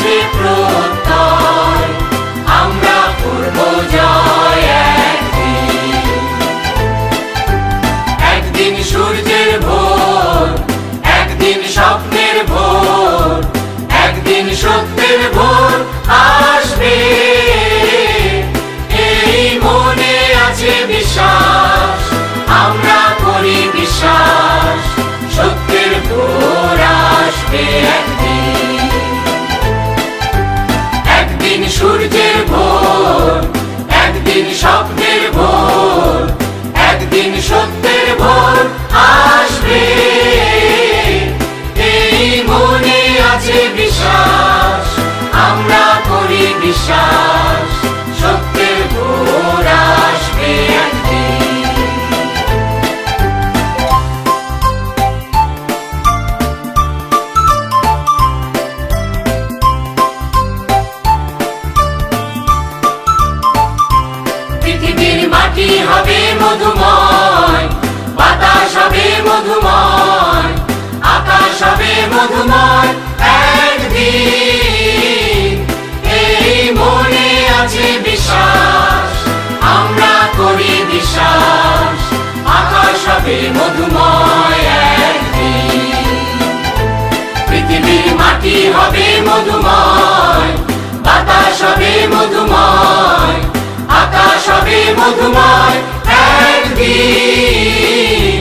আছে প্রত্যয়, আমরা করব জয় একদিন। একদিন সূর্যের ভোর, একদিন স্বপ্নের ভোর, একদিন সত্যের ভোর আসবে, এই মনে আছে বিশ্বাস, আমরা করি বিশ্বাস, সত্যের ভোর আসবে একদিন। একদিন সূর্যের ভোর, একদিন স্বপ্নের ভোর, একদিন সত্যের ভোর আসবে, এই মনে আছে বিশ্বাস, আমরা করি বিশ্বাস, সত্যের ভোর আসবে একদিন। পৃথিবীর মাটি হবে মধুময়, বাতাস হবে মধুময়, আকাশ হবে মধুময় একদিন, এই মনে আছে বিশ্বাস, আমরা করি বিশ্বাস, আকাশ হবে মধুময় একদিন। পৃথিবীর মাটি হবে মধুময়, বাতাস হবে মধুময়, আকাশ হবে মধুময় একদিন,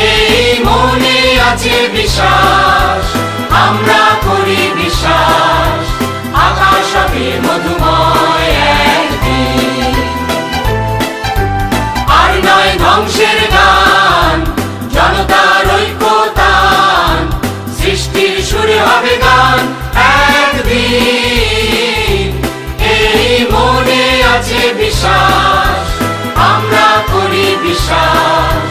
এই মনে আছে বিশ্বাস, আমরা করি বিশ্বাস, আকাশ হবে মধুময় একদিন। আর নয় ধ্বংসের গান, জনতার ঐক্যতান, সৃষ্টির সুরে হবে গান একদিন, এই মনে আছে বিশ্বাস, আমরা করি বিশ্বাস,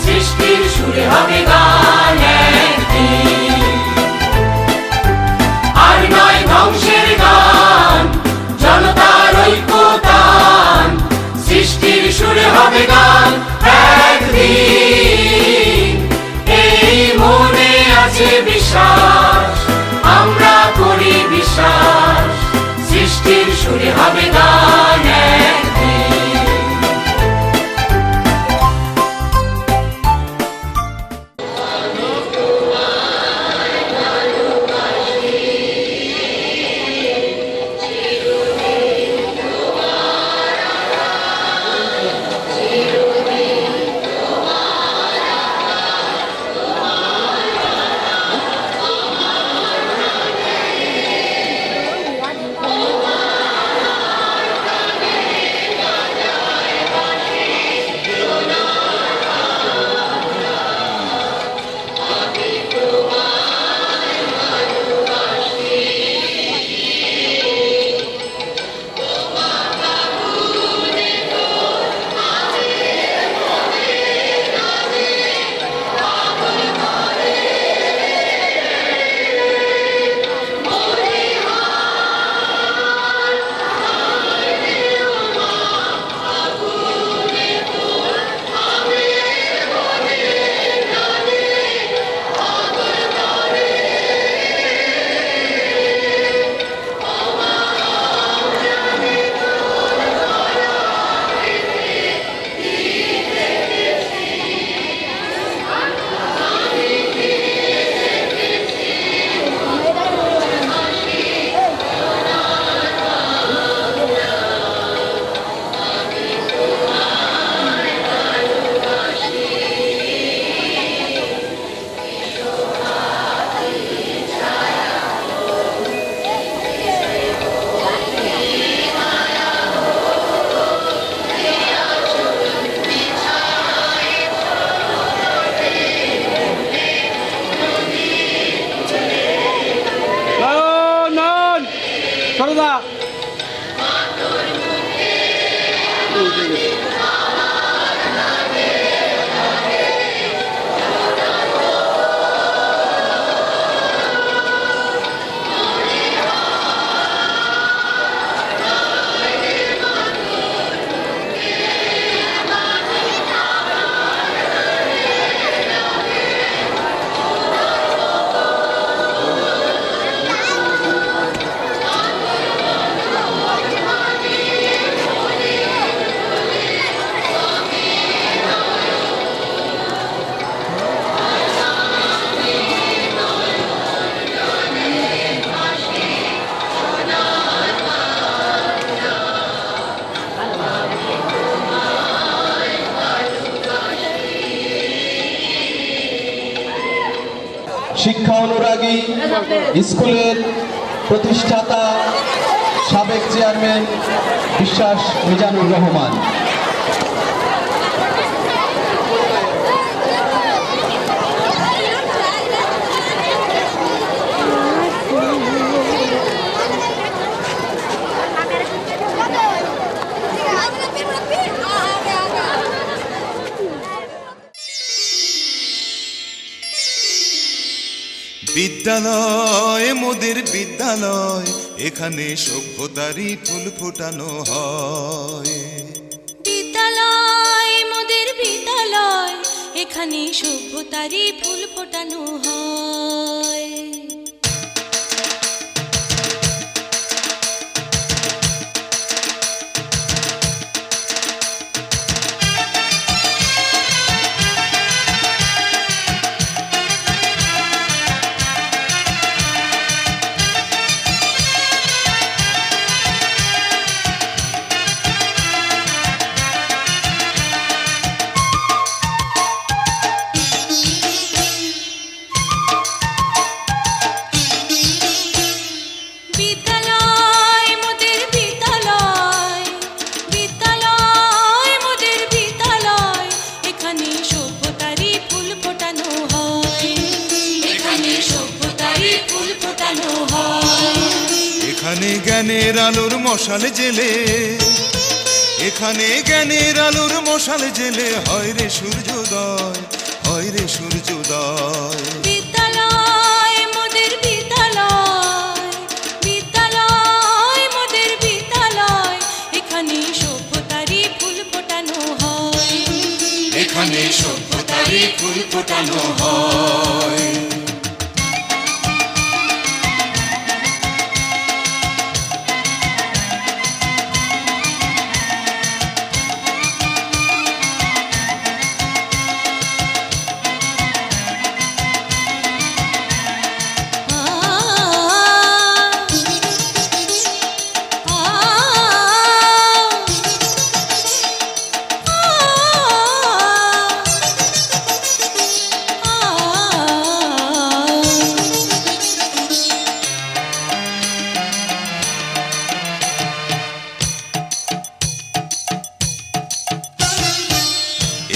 সৃষ্টির সুরে হবে গান একদিন। আর নয় ধ্বংসের গান, জনতার ঐক্যতান, সৃষ্টির সুরে হবে গান একদিন, এই মনে আছে বিশ্বাস, আমরা করি বিশ্বাস, সৃষ্টির সুরে হবে গান একদিন। শিক্ষা অনুরাগী স্কুলের প্রতিষ্ঠাতা সাবেক চেয়ারম্যান বিশ্বাস মিজানুর রহমান। বিদ্যালয় মোদের বিদ্যালয়, এখানে সভ্যতারই ফুল ফোটানো হয়। বিদ্যালয় মোদের বিদ্যালয়, এখানে সভ্যতারই ফুল ফোটানো হয়। এখানে জ্ঞানের আলোর মশাল জেলে, এখানে জ্ঞানের আলোর মশাল জেলে হয় রে সূর্যোদয়, হয় রে সূর্যোদয়। বিদ্যালয় মোদের বিদ্যালয়, বিদ্যালয় মোদের বিদ্যালয়, এখানে সভ্যতারই ফুল ফোটানো হয়। এখানে সভ্যতারই ফুল ফোটানো হয়।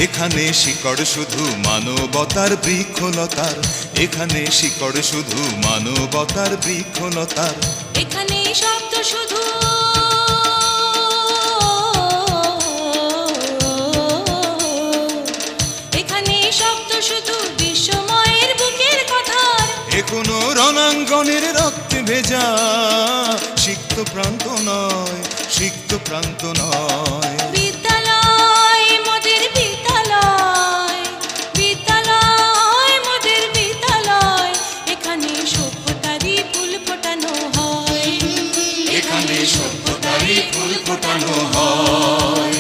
এখানে শিকড় শুধু মানবতার বৃক্ষলতার, এখানে শিকড় শুধু মানবতার বৃক্ষলতার। এখানে শব্দ শুধু এখানে শব্দ শুধু বিশ্বময়ের বুকের কথার। এ কোনো রণাঙ্গনের রক্তে ভেজা সিক্ত প্রান্ত নয়, সিক্ত প্রান্ত নয়। বিদ্যালয় মোদের বিদ্যালয়, বিদ্যালয় মোদের বিদ্যালয়, এখানে সভ্যতারই ফুল ফোটানো হয়। এখানে সভ্যতারই ফুল ফোটানো হয়।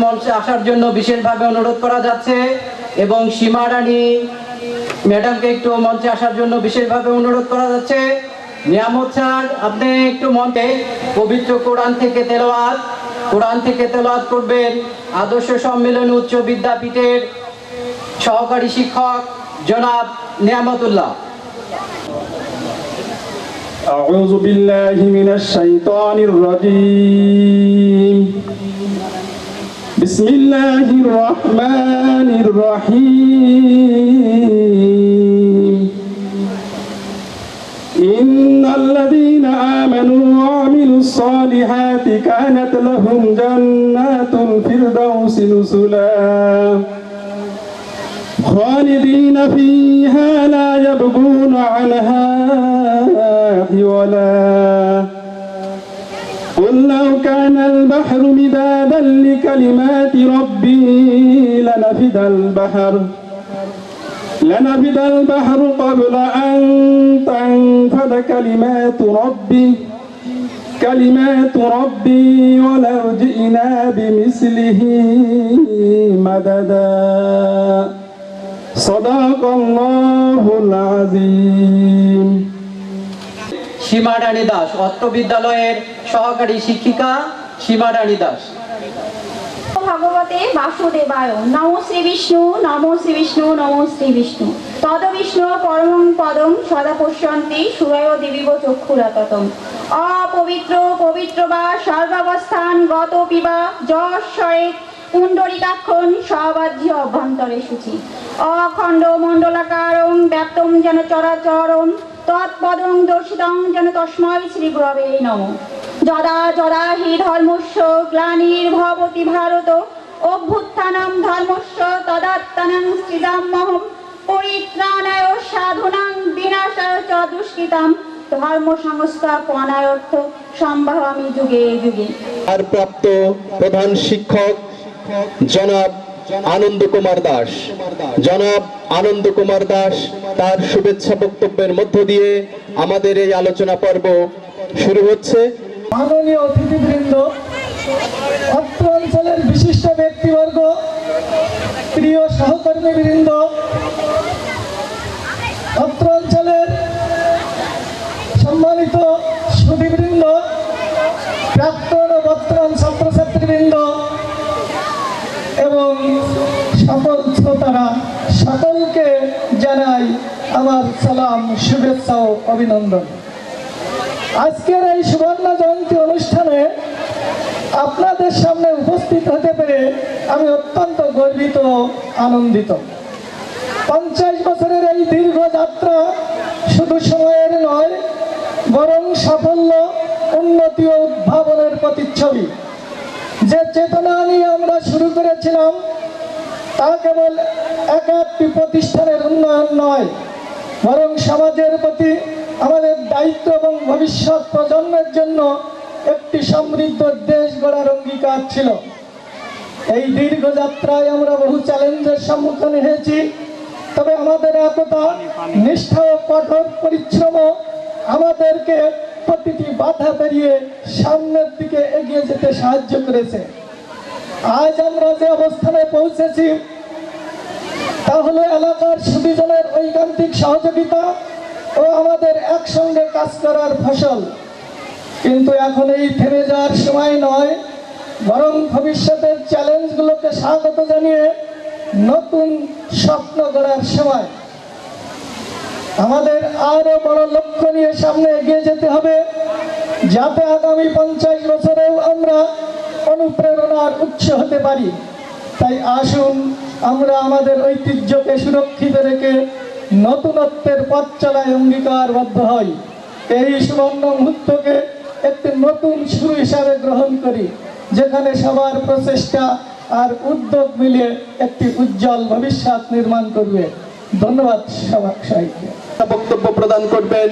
মঞ্চে আসার জন্য বিশেষভাবে অনুরোধ করা যাচ্ছে এবং সীমা রানী ম্যাডামকে একটু মঞ্চে আসার জন্য বিশেষভাবে অনুরোধ করা যাচ্ছে। নিয়ামত স্যার, আপনি একটু মঞ্চে পবিত্র কোরআন থেকে তেলাওয়াত করবেন আদর্শ সম্মেলন উচ্চ বিদ্যাপীঠের সহকারী শিক্ষক জনাব নিয়ামতুল্লাহ। أعوذ بالله من الشيطان الرجيم. بسم الله الرحمن الرحيم. إن الذين آمنوا وعملوا الصالحات كانت لهم جنات الفردوس نزلا خالدين فيها لا يبغون عنها ولا قل لو كان البحر مدادا لكلمات ربي لنفد البحر قبل أن تنفد كلمات ربي ولو جئنا بمثله مددا صدق الله العظيم সীমা রানী দাস অত্র বিদ্যালয়ের সহকারী শিক্ষিকা সীমা রানী দাস। ভগবতে বাসুদেবায় নমো শ্রী বিষ্ণু নমো শ্রী বিষ্ণু নমো শ্রী বিষ্ণু তদ বিষ্ণু পরমং পদম সদা পশ্যন্তি সুরয় দিবিব চক্ষুরাততম অপবিত্র পবিত্র বা সর্বাবস্থান গত পিবা যশ্বরে পুণ্ডরিকাক্ষণ সবাহ্য অভ্যন্তরে সূচি অখণ্ড মণ্ডলাকারং ব্যাপ্তম যেন চরাচরম তৎপদং দর্শিতং যেন তস্মৈ শ্রী গুরবে নমঃ যদা যদা হি ধর্মস্য গ্লানির্ভবতি ভারত অভ্যুত্থানং ধর্মস্য তদাত্মানং সৃজাম্যহম পরিত্রাণায় সাধুনাং বিনাশায় চ দুষ্কৃতাম ধর্ম সংস্থাপনার্থ সম্ভাবামি যুগে যুগে। আর প্রাপ্ত প্রধান শিক্ষক জনাব আনন্দ কুমার দাস তার শুভেচ্ছা বক্তব্যের মধ্য দিয়ে আমাদের এই আলোচনা পর্ব শুরু হচ্ছে। মাননীয় অতিথিবৃন্দ, অত্র অঞ্চলের বিশিষ্ট ব্যক্তিবর্গ, প্রিয় সহকর্মীবৃন্দ, অত্র অঞ্চলের সম্মানিত সুধীবৃন্দ, প্রাক্তন ও বর্তমান ছাত্রছাত্রীবৃন্দ এবং সকল শ্রোতারা, সকলকে জানাই আমার সালাম, শুভেচ্ছা ও অভিনন্দন। আজকের এই সুবর্ণ জয়ন্তী অনুষ্ঠানে আপনাদের সামনে উপস্থিত হতে পেরে আমি অত্যন্ত গর্বিত ও আনন্দিত। 50 বছরের এই দীর্ঘ যাত্রা শুধু সময়ের নয়, বরং সাফল্য, উন্নতি ও উদ্ভাবনের প্রতিচ্ছবি। যে চেতনা নিয়ে আমরা শুরু করেছিলাম তা কেবল একটি প্রতিষ্ঠানের উন্নয়ন নয়, বরং সমাজের প্রতি আমাদের দায়িত্ব এবং ভবিষ্যৎ প্রজন্মের জন্য একটি সমৃদ্ধ দেশ গড়ার অঙ্গীকার ছিল। এই দীর্ঘ যাত্রায় আমরা বহু চ্যালেঞ্জের সম্মুখীন হয়েছি, তবে আমাদের একতা, নিষ্ঠা ও কঠোর পরিশ্রম আমাদেরকে প্রতিটি বাধা পেরিয়ে সামনের দিকে এগিয়ে যেতে সাহায্য করেছে। আজ আমরা যে অবস্থানে পৌঁছেছি তা হলো এলাকার সুধীজনের ঐকান্তিক সহযোগিতা ও আমাদের একসঙ্গে কাজ করার ফসল। কিন্তু এখন এই থেমে যাওয়ার সময় নয়, বরং ভবিষ্যতের চ্যালেঞ্জগুলোকে স্বাগত জানিয়ে নতুন স্বপ্ন গড়ার সময়। আমাদের আরো বড় লক্ষ্য নিয়ে সামনে এগিয়ে যেতে হবে, যাতে আগামী 50 বছরেও আমরা অনুপ্রেরণার উৎস হতে পারি। তাই আসুন আমরা আমাদের ঐতিহ্যকে সুরক্ষিত রেখে নতুনত্বের পথ চলায় অঙ্গীকারবদ্ধ হই। এই সুবর্ণ মুহূর্তকে একটি নতুন শুরু হিসাবে গ্রহণ করি, যেখানে সবার প্রচেষ্টা আর উদ্যোগ মিলে একটি উজ্জ্বল ভবিষ্যৎ নির্মাণ করবে। ধন্যবাদ সবাইকে। বক্তব্য প্রদান করবেন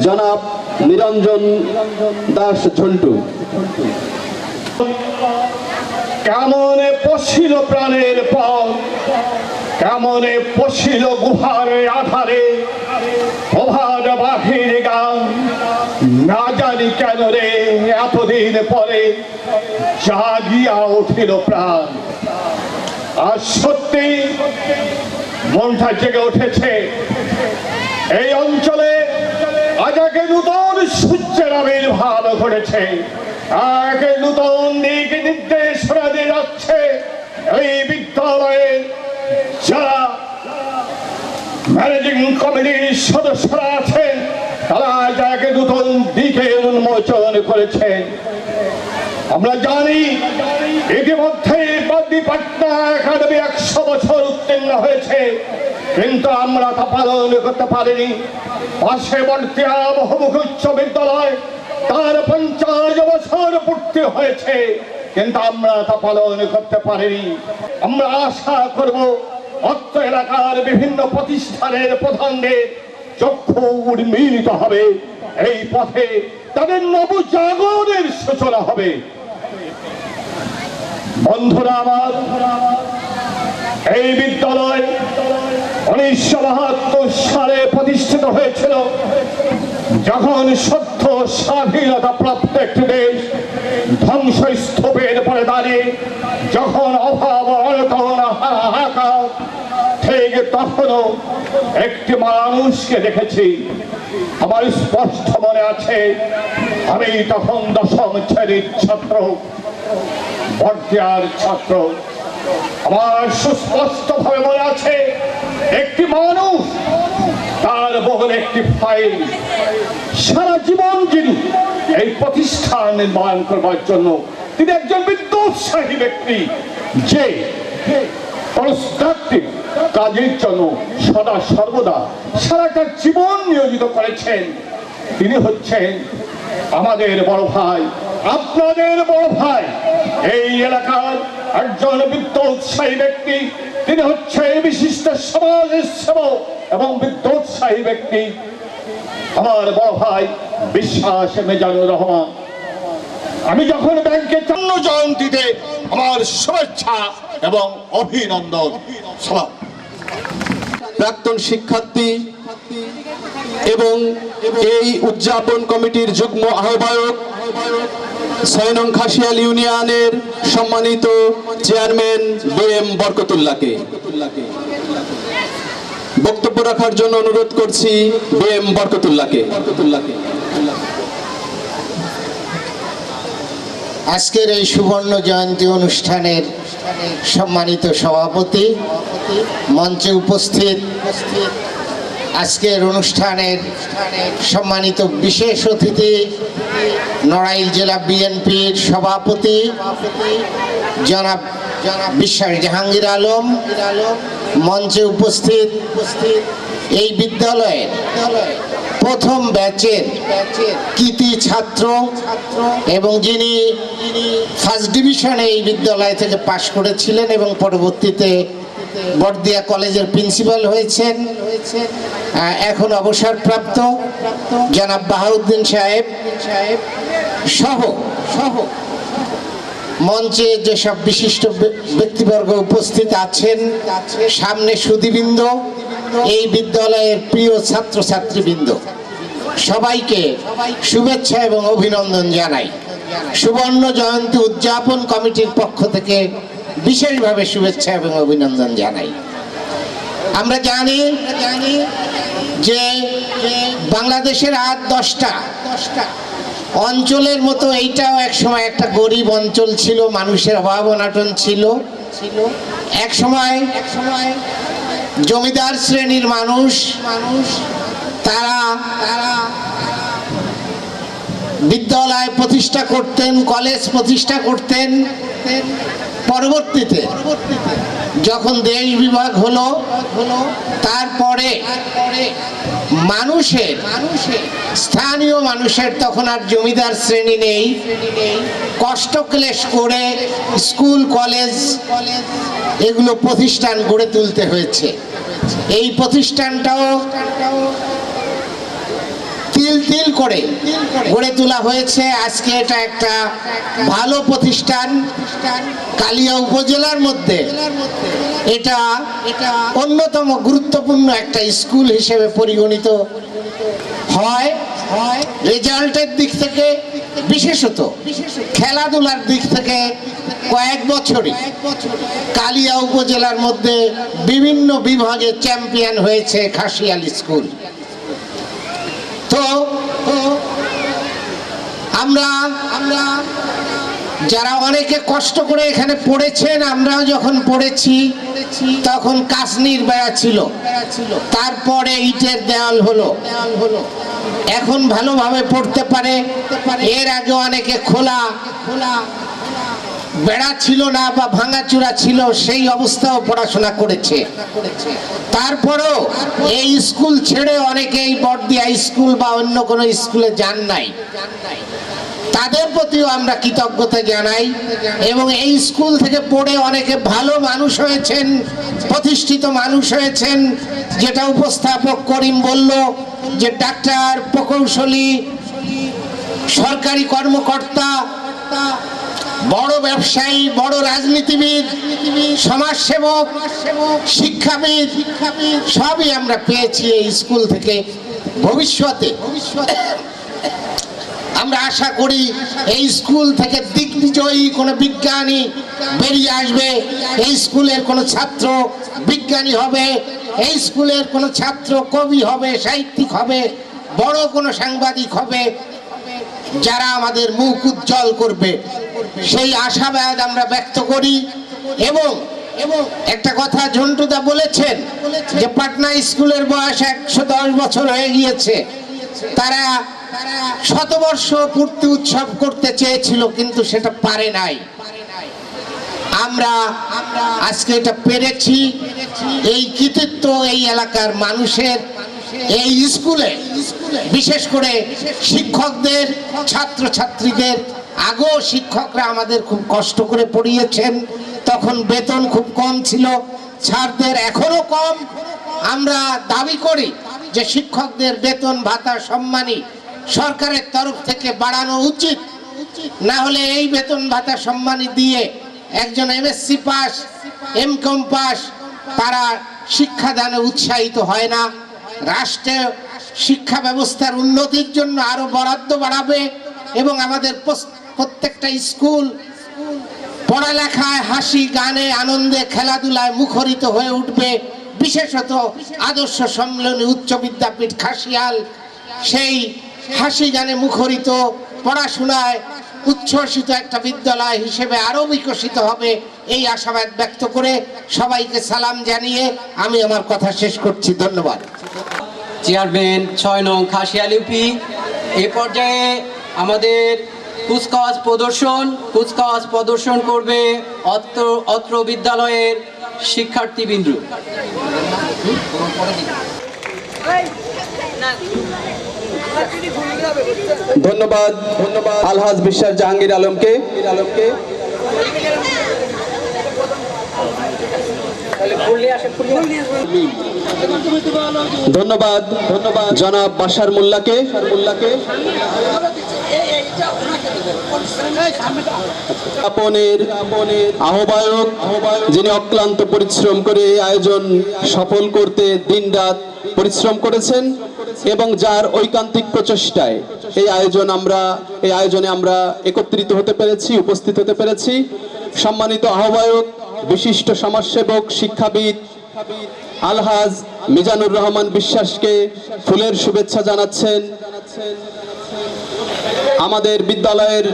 জনাব নিরঞ্জন দাস ঝন্টু। কেমন পশিল প্রাণের পথ, কেমন পশিল গুহার আধারে, প্রভাত বাঘের গান না জানি কেন রে এতদিন পরে জাগিয়া উঠিল প্রাণ। আর সত্যি মনটা জেগে উঠেছে। এই অঞ্চলে আজ এক নূতন সূর্যের আবির্ভাব ঘটেছে, এক নূতন দিক নির্দেশনা দিয়ে যাচ্ছে। এই বিদ্যালয়ের যারা ম্যানেজিং কমিটির সদস্যরা আছেন, তারা আজ এক নূতন দিকে উন্মোচন করেছেন। আমরা জানি ইতিমধ্যে পাটনা একাডেমি 100 বছর উত্তীর্ণ হয়েছে, কিন্তু আমরা তা পালন করতে পারিনি। পার্শ্ববর্তী বহুমুখী উচ্চ বিদ্যালয় তার 50 বছর পূর্তি হয়েছে, কিন্তু আমরা তা পালন করতে পারিনি। আমরা আশা করব অত্র এলাকার বিভিন্ন প্রতিষ্ঠানের প্রধানদের চক্ষু উন্মীলিত হবে, এই পথে তাদের নবজাগরণের সূচনা হবে। বন্ধুরা আমার, এই বিদ্যালয় 1972 সালে প্রতিষ্ঠিত হয়েছিল, যখন সত্য স্বাধীনতা প্রাপ্ত একটি দেশ ধ্বংসস্তূপের পরে দাঁড়িয়ে, যখন অভাব অনটন হাহাকার, ঠিক তখনও একটি মানুষকে দেখেছি। আমার স্পষ্ট মনে আছে, আমি তখন 10ম শ্রেণীর ছাত্র, বর্দিয়ার ছাত্র। আমার সুস্পষ্ট ভাবে মনে আছে, একটি মানুষ, তার বহন একটি ফাইল, সারা জীবন যিনি এই প্রতিষ্ঠান নির্মাণ করবার জন্য, তিনি একজন বিদ্যুৎসাহী ব্যক্তি, যে কনস্ট্রাকটিভ কাজের জন্য সদা সর্বদা সারাটা জীবন নিয়োজিত করেছেন। তিনি হচ্ছেন আমাদের বড় ভাই, আপনাদের বড় ভাই, এই এলাকার একজন বিদ্যুৎসাহী ব্যক্তি। তিনি হচ্ছেন বিশিষ্ট সমাজ সেবক এবং বিদ্যুৎসাহী ব্যক্তি, আমার বড় ভাই বিশ্বাস মেজানুর রহমান। আমি যখন ব্যাংকে জন্ম জয়ন্তীতে আমার শুভেচ্ছা এবং অভিনন্দন। প্রাক্তন শিক্ষার্থী এবং এই উদযাপন কমিটির যুগ্ম আহ্বায়ক 6 নং খাসিয়াল ইউনিয়নের সম্মানিত চেয়ারম্যান BM বরকতুল্লাহকে বক্তব্য রাখার জন্য অনুরোধ করছি। BM বরকতুল্লাহকে। আজকের এই সুবর্ণ জয়ন্তী অনুষ্ঠানের সম্মানিত সভাপতি, মঞ্চে উপস্থিত আজকের অনুষ্ঠানের সম্মানিত বিশেষ অতিথি, নড়াইল জেলা বিএনপির সভাপতি জনাব বিশ্বাস জাহাঙ্গীর আলম, মঞ্চে উপস্থিত এই বিদ্যালয়ের প্রথম ব্যাচের কৃতি ছাত্র এবং যিনি ফার্স্ট ডিভিশনে এই বিদ্যালয় থেকে পাশ করেছিলেন এবং পরবর্তীতে বর্দিয়া কলেজের প্রিন্সিপাল হয়েছেন, এখন অবসরপ্রাপ্ত জনাব বাহাউদ্দিন সাহেব সহ মঞ্চে যেসব বিশিষ্ট ব্যক্তিবর্গ উপস্থিত আছেন, সামনে সুধীবৃন্দ, এই বিদ্যালয়ের প্রিয় ছাত্রছাত্রীবৃন্দ, সবাইকে শুভেচ্ছা এবং অভিনন্দন জানাই। সুবর্ণ জয়ন্তী উদযাপন কমিটির পক্ষ থেকে বিশেষভাবে শুভেচ্ছা এবং অভিনন্দন জানাই। আমরা জানি যে বাংলাদেশের আর 10টা অঞ্চলের মতো এইটাও একসময় একটা গরিব অঞ্চল ছিল, মানুষের অভাব অনাটন ছিল। এক সময় জমিদার শ্রেণীর মানুষ তারা বিদ্যালয় প্রতিষ্ঠা করতেন, কলেজ প্রতিষ্ঠা করতেন। পরবর্তীতে যখন দেশ বিভাগ হলো, তারপরে স্থানীয় মানুষের তখন আর জমিদার শ্রেণী নেই, কষ্ট ক্লেশ করে স্কুল কলেজ এগুলো প্রতিষ্ঠান গড়ে তুলতে হয়েছে। এই প্রতিষ্ঠানটাও তিল তিল করে গড়ে তোলা হয়েছে। আজকে এটা একটা ভালো প্রতিষ্ঠান। কালিয়া উপজেলার মধ্যে এটা অন্যতম গুরুত্বপূর্ণ একটা স্কুল হিসেবে পরিগণিত হয়। রেজাল্টের দিক থেকে, বিশেষত খেলাধুলার দিক থেকে কয়েক বছরই কালিয়া উপজেলার মধ্যে বিভিন্ন বিভাগে চ্যাম্পিয়ন হয়েছে খাসিয়াল স্কুল। তো আমরা যারা অনেকে কষ্ট করে এখানে পড়েছেন, আমরাও যখন পড়েছি তখন কাসনির বেড়া ছিল, তারপরে ইটের দেওয়াল হলো, এখন ভালোভাবে পড়তে পারে। এর আগে অনেকে খোলা বেড়া ছিল না বা ভাঙাচুরা ছিল, সেই অবস্থাও পড়াশোনা করেছে। তারপরেও এই স্কুল ছেড়ে অনেকেই বর্দিয়া স্কুল বা অন্য কোনো স্কুলে যান নাই, তাদের প্রতিও আমরা কৃতজ্ঞতা জানাই। এবং এই স্কুল থেকে পড়ে অনেকে ভালো মানুষ হয়েছেন, প্রতিষ্ঠিত মানুষ হয়েছেন, যেটা উপস্থাপক করিম বলল, যে ডাক্তার, প্রকৌশলী, সরকারি কর্মকর্তা, বড় ব্যবসায়ী, বড় রাজনীতিবিদ, সমাজসেবক, শিক্ষাবিদ সবই আমরা পেয়েছি এই স্কুল থেকে। ভবিষ্যতে আমরা আশা করি এই স্কুল থেকে দিগ্বিজয়ী কোনো বিজ্ঞানী বেরিয়ে আসবে, এই স্কুলের কোনো ছাত্র বিজ্ঞানী হবে, এই স্কুলের কোনো ছাত্র কবি হবে, সাহিত্যিক হবে, বড় কোনো সাংবাদিক হবে, যারা আমাদের মুখ উজ্জ্বল করবে, সেই আশাবাদ আমরা ব্যক্ত করি। এবং একটা কথা ঝন্টুদা বলেছেন যে পাটনা স্কুলের বয়স 110 বছর হয়ে গিয়েছে। তারা শতবর্ষ পূর্তি উৎসব করতে চেয়েছিল, কিন্তু সেটা পারে নাই। আমরা আজকে এটা পেরেছি। এই কৃতিত্ব এই এলাকার মানুষের, এই স্কুলে বিশেষ করে শিক্ষকদের, ছাত্রছাত্রীদের। আগেও শিক্ষকরা আমাদের খুব কষ্ট করে পড়িয়েছেন, তখন বেতন খুব কম ছিল, ছাত্রদের এখনো কম। আমরা দাবি করি যে শিক্ষকদের বেতন ভাতা সম্মানী সরকারের তরফ থেকে বাড়ানো উচিত। না হলে এই বেতন ভাতা সম্মানী দিয়ে একজন এমএসসি পাস, এমকম পাস তারা শিক্ষাদানে উৎসাহিত হয় না। রাষ্ট্রে শিক্ষা ব্যবস্থার উন্নতির জন্য আরো বরাদ্দ বাড়াবে এবং আমাদের প্রত্যেকটা স্কুল পড়ালেখায়, হাসি গানে, আনন্দে, খেলাধুলায় মুখরিত হয়ে উঠবে। বিশেষত আদর্শ সম্মেলনী উচ্চ বিদ্যাপীঠ খাসিয়াল সেই হাসি গানে মুখরিত, পড়াশোনায় উচ্ছ্বসিত একটা বিদ্যালয় হিসেবে আরো বিকশিত হবে, এই আশাবাদ ব্যক্ত করে সবাইকে সালাম জানিয়ে আমি আমার কথা শেষ করছি। ধন্যবাদ। চেয়ারম্যান 6 নং খাসিয়াল ইউপি। এই পর্যায়ে আমাদের কুচকাওয়াজ প্রদর্শন করবে অত্র বিদ্যালয়ের শিক্ষার্থীবৃন্দ। ধন্যবাদ আলহাজ বিশ্বাস জাহাঙ্গীর আলমকে। ধন্যবাদ জনাব বাশার মোল্লাকে। আপনের আহ্বায়ক, যিনি অক্লান্ত পরিশ্রম করে এই আয়োজন সফল করতে দিনরাত পরিশ্রম করেছেন এবং যার ঐকান্তিক প্রচেষ্টায় এই আয়োজনে আমরা একত্রিত হতে পেরেছি, উপস্থিত হতে পেরেছি। সম্মানিত আহ্বায়ক, বিশিষ্ট সমাজসেবক, শিক্ষাবিদ আলহাজ মিজানুর রহমান বিশ্বাসকে ফুলের শুভেচ্ছা জানাচ্ছেন। আমাদের বিদ্যালয়ের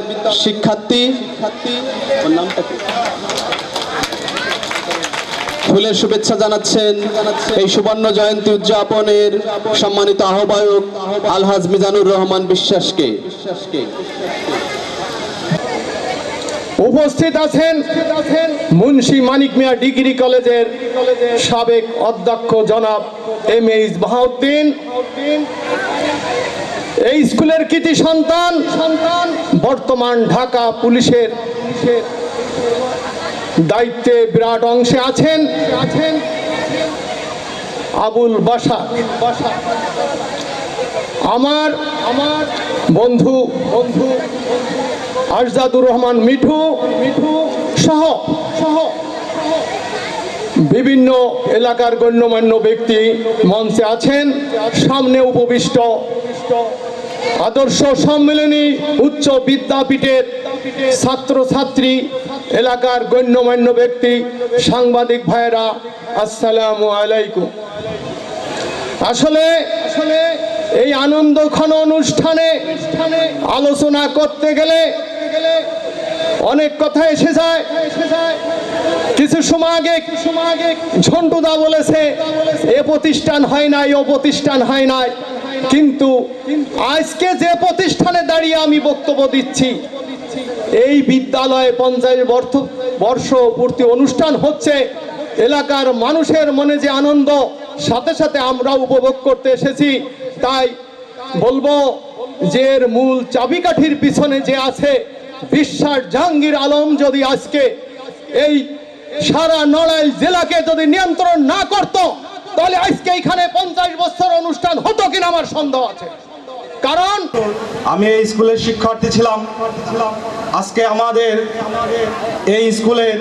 শিক্ষার্থী ফুলের শুভেচ্ছা জানাচ্ছেন এই সুবর্ণ জয়ন্তী উদযাপনের সম্মানিত আহ্বায়ক আলহাজ মিজানুর রহমান বিশ্বাসকে। উপস্থিত আছেন মুন্সি মানিক মিয়া ডিগ্রি কলেজের সাবেক অধ্যক্ষ জনাব এম.এইচ বাহাউদ্দিন, এই স্কুলের কৃতি সন্তান, বর্তমান ঢাকা পুলিশের দায়িত্বে বিরাট অংশে আছেন আবুল বাশার, আমার বন্ধু আরজাদুর রহমান মিঠু সহ বিভিন্ন এলাকার গণ্যমান্য ব্যক্তি মঞ্চে আছেন। সামনে উপবিষ্ট আদর্শ সম্মেলনী উচ্চ বিদ্যাপীঠের ছাত্রছাত্রী, এলাকার গণ্যমান্য ব্যক্তি, সাংবাদিক ভাইয়েরা, আসসালামু আলাইকুম। আসলে এই আনন্দঘন অনুষ্ঠানে আলোচনা করতে গেলে অনেক কথা এসে যায়। কিছু সময় আগে ঝন্টুদা বলেছে এ প্রতিষ্ঠান হয় নাই, ও প্রতিষ্ঠান হয় নাই, কিন্তু আজকে যে প্রতিষ্ঠানে দাঁড়িয়ে আমি বক্তব্য দিচ্ছি, এই বিদ্যালয়ে 50 বর্ষ পূর্তি অনুষ্ঠান হচ্ছে। এলাকার মানুষের মনে যে আনন্দ, সাথে সাথে আমরা উপভোগ করতে এসেছি। তাই বলবো যে এর মূল চাবিকাঠির পিছনে যে আছে বিশ্বাস জাহাঙ্গীর আলম, যদি আজকে এই সারা নড়াইল জেলাকে যদি নিয়ন্ত্রণ না করত, তাহলে আজকে এখানে 50 বছর অনুষ্ঠান হতো কিনা আমার সন্দেহ আছে। কারণ আমি এই স্কুলের শিক্ষার্থী ছিলাম। আজকে আমাদের এই স্কুলের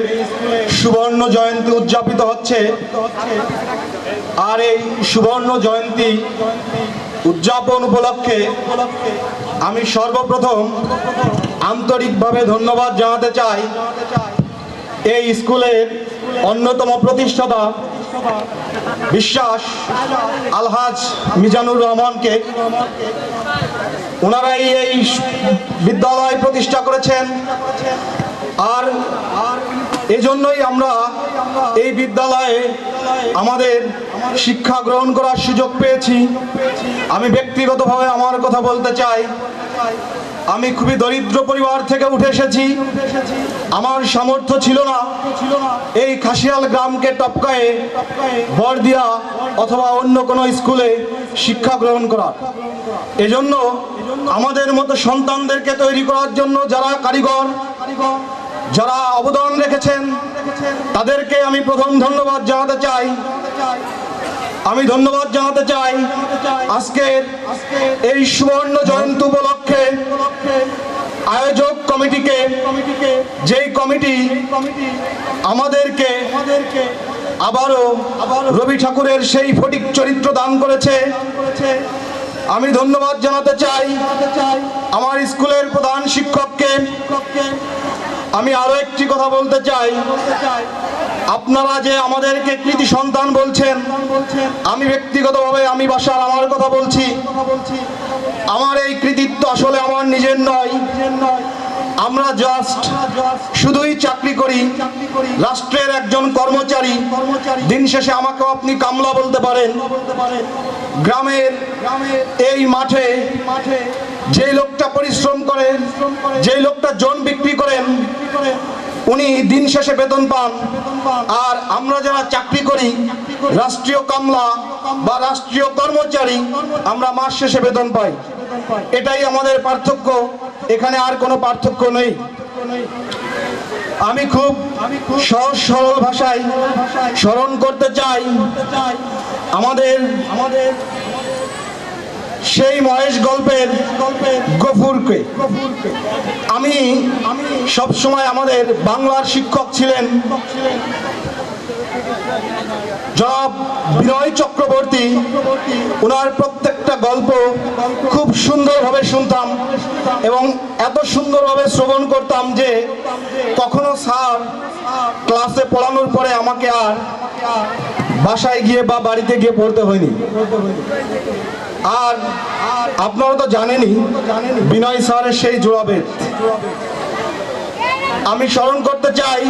সুবর্ণ জয়ন্তী উদযাপিত হচ্ছে। আর এই সুবর্ণ জয়ন্তী উদযাপন উপলক্ষে আমি সর্বপ্রথম আন্তরিকভাবে ধন্যবাদ জানাতে চাই এই স্কুলের অন্যতম প্রতিষ্ঠাতা বিশ্বাস আলহাজ মিজানুর রহমানকে। ওনারাই এই বিদ্যালয় প্রতিষ্ঠা করেছেন। আর এজন্যই আমরা এই বিদ্যালয়ে আমাদের শিক্ষা গ্রহণ করার সুযোগ পেয়েছি। আমি ব্যক্তিগতভাবে আমার কথা বলতে চাই, আমি খুবই দরিদ্র পরিবার থেকে উঠে এসেছি। আমার সামর্থ্য ছিল না এই খাসিয়াল গ্রামকে টপকায়ে বড়দিয়া অথবা অন্য কোনো স্কুলে শিক্ষা গ্রহণ করার। এজন্য আমাদের মতো সন্তানদেরকে তৈরি করার জন্য যারা কারিগর, যারা অবদান রেখেছেন, তাদেরকে আমি প্রথম ধন্যবাদ জানাতে চাই। আমি ধন্যবাদ জানাতে চাই আজকের এই সুবর্ণ জয়ন্তী উপলক্ষে আয়োজক কমিটিকে, যেই কমিটি আমাদেরকে আবারও রবি ঠাকুরের সেই ফটিক চরিত্র দান করেছে। আমি ধন্যবাদ জানাতে চাই আমার স্কুলের প্রধান শিক্ষককে। আমি আরো একটি কথা বলতে চাই, আপনারা যে আমাদেরকে কৃতি সন্তান বলছেন, আমি ব্যক্তিগতভাবে আমি বাসার আমার কথা বলছি। আমার এই কৃতিত্ব আসলে আমার নিজের নয়। আমরা জাস্ট শুধুই চাকরি করি, রাষ্ট্রের একজন কর্মচারী। দিন শেষে আমাকেও আপনি কামলা বলতে পারেন। গ্রামের এই মাঠে যে লোকটা পরিশ্রম করেন, যে লোকটা জন বিক্রি করেন, উনি দিন শেষে বেতন পান। আর আমরা যারা চাকরি করি, রাষ্ট্রীয় কামলা বা রাষ্ট্রীয় কর্মচারী, আমরা মাস শেষে বেতন পাই। এটাই আমাদের পার্থক্য, এখানে আর কোনো পার্থক্য নেই। আমি খুব সহজ সরল ভাষায় স্মরণ করতে চাই আমাদের সেই মহেশ গল্পের গফুরকে। আমি সবসময় আমাদের বাংলার শিক্ষক ছিলেন জনাব বিনয় চক্রবর্তী। ওনার প্রত্যেকটা গল্প খুব সুন্দরভাবে শুনতাম এবং এত সুন্দরভাবে শ্রবণ করতাম যে কখনো স্যার ক্লাসে পড়ানোর পরে আমাকে আর বাসায় গিয়ে বা বাড়িতে গিয়ে পড়তে হয়নি। আর আপনারা তো জানেনই বিনয় স্যারের সেই জোড়াবেদ। আমি স্মরণ করতে চাই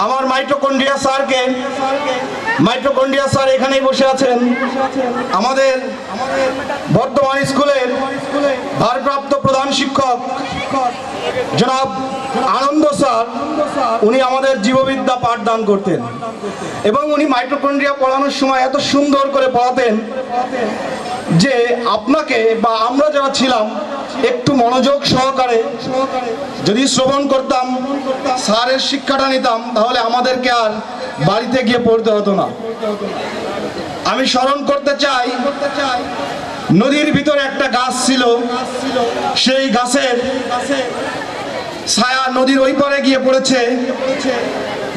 আমার মাইটোকন্ড্রিয়া স্যারকে। মাইটোকন্ড্রিয়া স্যার এখানেই বসে আছেন। আমাদের বর্তমান স্কুলের ভারপ্রাপ্ত প্রধান শিক্ষক জনাব আনন্দ স্যার, উনি আমাদের জীববিদ্যা পাঠদান করতেন এবং উনি মাইটোকন্ড্রিয়া পড়ানোর সময় এত সুন্দর করে পড়াতেন যে আপনাকে বা আমরা যারা ছিলাম একটু মনোযোগ সহকারে যদি শ্রবণ করতাম, স্যারের শিক্ষাটা নিতাম, তাহলে আমাদেরকে আর বাড়িতে গিয়ে পড়তে হতো না। আমি স্মরণ করতে চাই নদীর ভিতরে একটা গাছ ছিল, সেই গাছের ছায়া নদীর ওই পারে গিয়ে পড়েছে।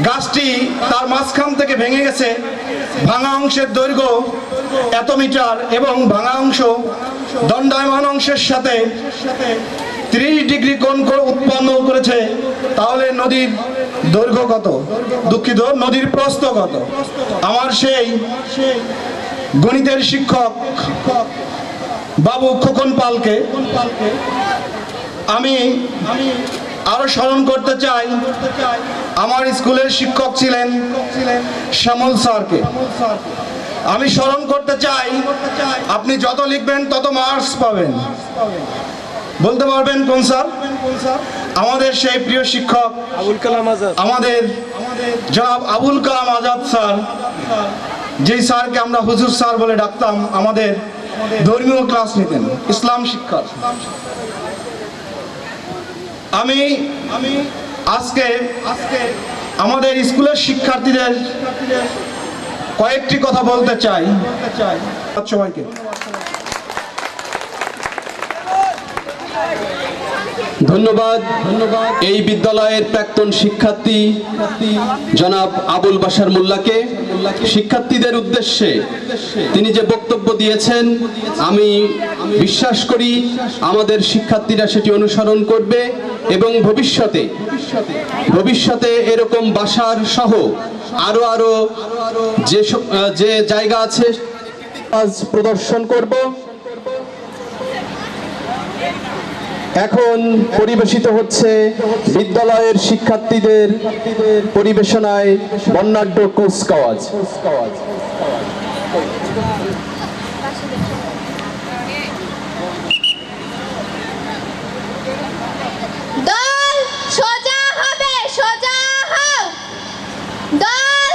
গাছটি তার মাঝখান থেকে ভেঙে গেছে। ভাঙা অংশের দৈর্ঘ্য এত মিটার এবং ভাঙা অংশ দণ্ডায়মান অংশের সাথে 30 ডিগ্রি কোণ করে উৎপন্ন করেছে। তাহলে নদীর দৈর্ঘ্য কত, দুঃখিত, নদীর প্রস্থ কত? আমার সেই গণিতের শিক্ষক বাবু খোকন পালকে আমি আরো স্মরণ করতে চাই। আমার স্কুলের শিক্ষক ছিলেন শ্যামল স্যারকে। আমি স্মরণ করতে চাই, আপনি যত লিখবেন তত মার্কস পাবেন। বলতে পারবেন কোন স্যার? আমাদের সেই প্রিয় শিক্ষক আবুল কালাম আজাদ, আমাদের জনাব আবুল কালাম আজাদ স্যার, যেই স্যারকে আমরা হুজুর স্যার বলে ডাকতাম। আমাদের ধর্মীয় ক্লাস নিতেন, ইসলাম শিক্ষা। আমি আজকে আমাদের স্কুলের শিক্ষার্থীদের কয়েকটি কথা বলতে চাই সবাইকে। ধন্যবাদ। এই বিদ্যালয়ের প্রাক্তন শিক্ষার্থী জনাব আবুল বাশার মোল্লাকে শিক্ষার্থীদের উদ্দেশ্যে তিনি যে বক্তব্য দিয়েছেন, আমি বিশ্বাস করি আমাদের শিক্ষার্থীরা সেটি অনুসরণ করবে এবং ভবিষ্যতে এরকম বাশার সহ আরো যে জায়গা আছে আজ প্রদর্শন করব। এখন পরিবেশিত হচ্ছে বিদ্যালয়ের শিক্ষার্থীদের পরিবেশনায় বর্ণাঢ্য কুচকাওয়াজ। দল সোজা হবে, সোজা হও। দল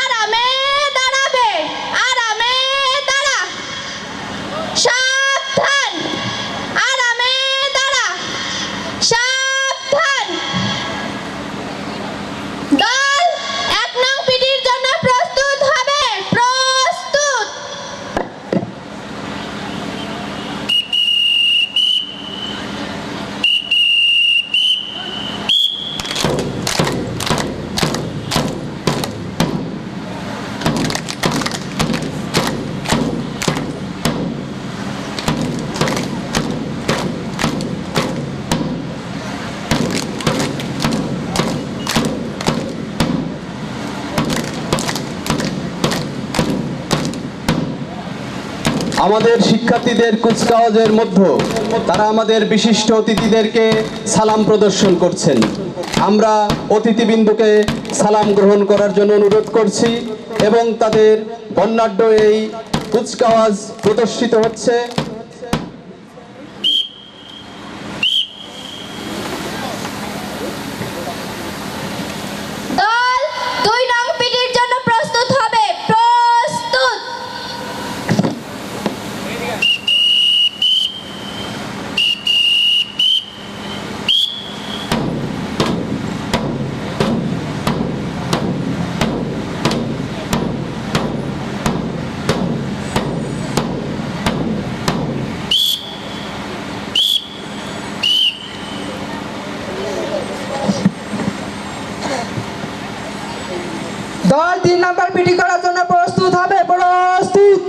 আরামে দাঁড়াবে, আরামে দাঁড়া। সাবধান, আরামে দাঁড়া। সাবধান। দল 1 নং পিটির জন্য প্রস্তুত হবে, প্রস্তুত। আমাদের শিক্ষার্থীদের কুচকাওয়াজের মধ্যে তারা আমাদের বিশিষ্ট অতিথিদেরকে সালাম প্রদর্শন করছেন। আমরা অতিথিবৃন্দকে সালাম গ্রহণ করার জন্য অনুরোধ করছি এবং তাদের বর্ণাঢ্য এই কুচকাওয়াজ প্রদর্শিত হচ্ছে। দল 2 নং পিটির জন্য প্রস্তুত হবে, প্রস্তুত। দল 3 নম্বর পিটি করার জন্য প্রস্তুত হবে, প্রস্তুত।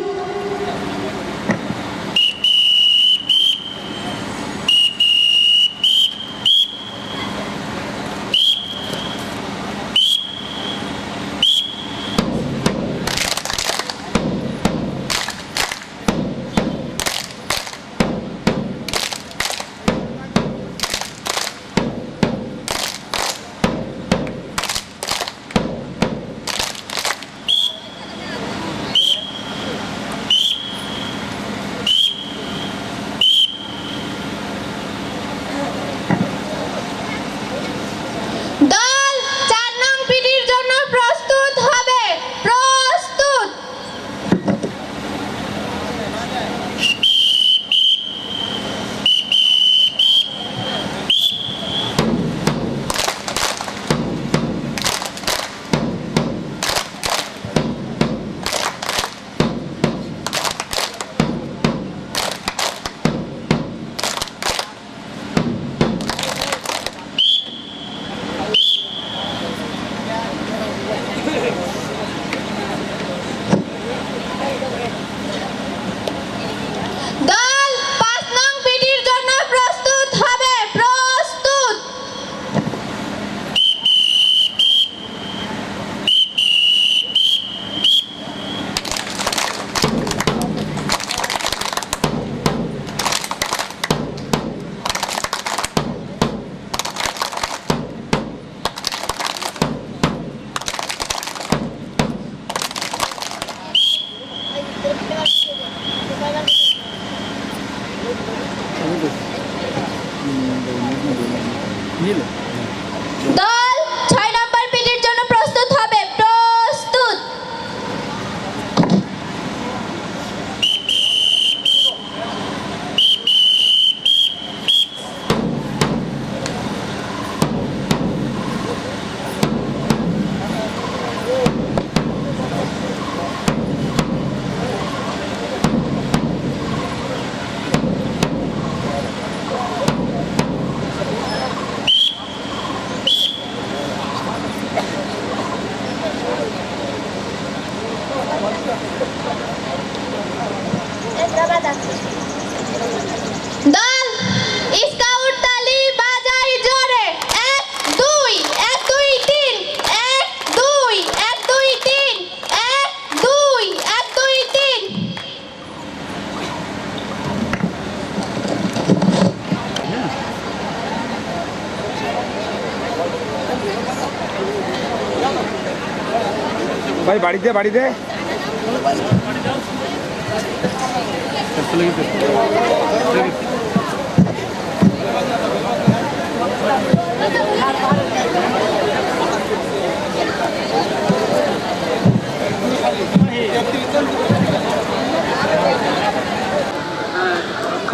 ভাই বাড়িতে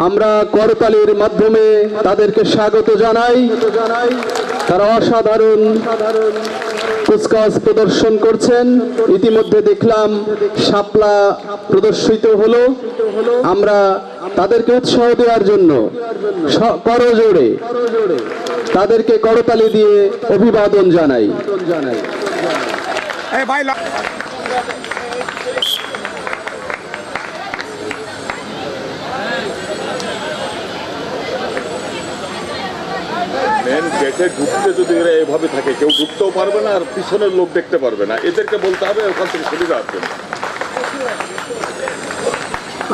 আমরা করতালির মাধ্যমে তাদেরকে স্বাগত জানাই। তারা অসাধারণ কুচকাওয়াজ প্রদর্শন করছেন। ইতিমধ্যে দেখলাম শাপলা প্রদর্শিত হলো। আমরা তাদেরকে উৎসাহ দেওয়ার জন্য করজোড়ে তাদেরকে করতালি দিয়ে অভিবাদন জানাই। মেন গেটে ঢুকতে যদি এরা এভাবে থাকে, কেউ ঢুকতেও পারবে না আর পিছনের লোক দেখতে পারবে না। এদেরকে বলতে হবে ওখান থেকে সুবিধা আসবে না।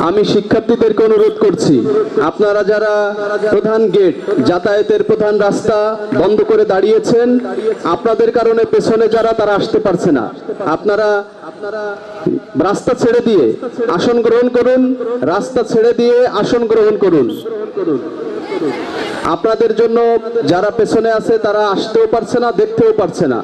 আমি শিক্ষার্থীদেরকে অনুরোধ করছি, আপনারা যারা প্রধান গেট যাতায়াতের প্রধান রাস্তা বন্ধ করে দাঁড়িয়েছেন, আপনাদের কারণে পেছনে যারা তারা আসতে পারছে না, আপনারা রাস্তা ছেড়ে দিয়ে আসন গ্রহণ করুন। রাস্তা ছেড়ে দিয়ে আসন গ্রহণ করুন। আপনাদের জন্য যারা পেছনে আছে তারা আসতেও পারছে না, দেখতেও পারছে না।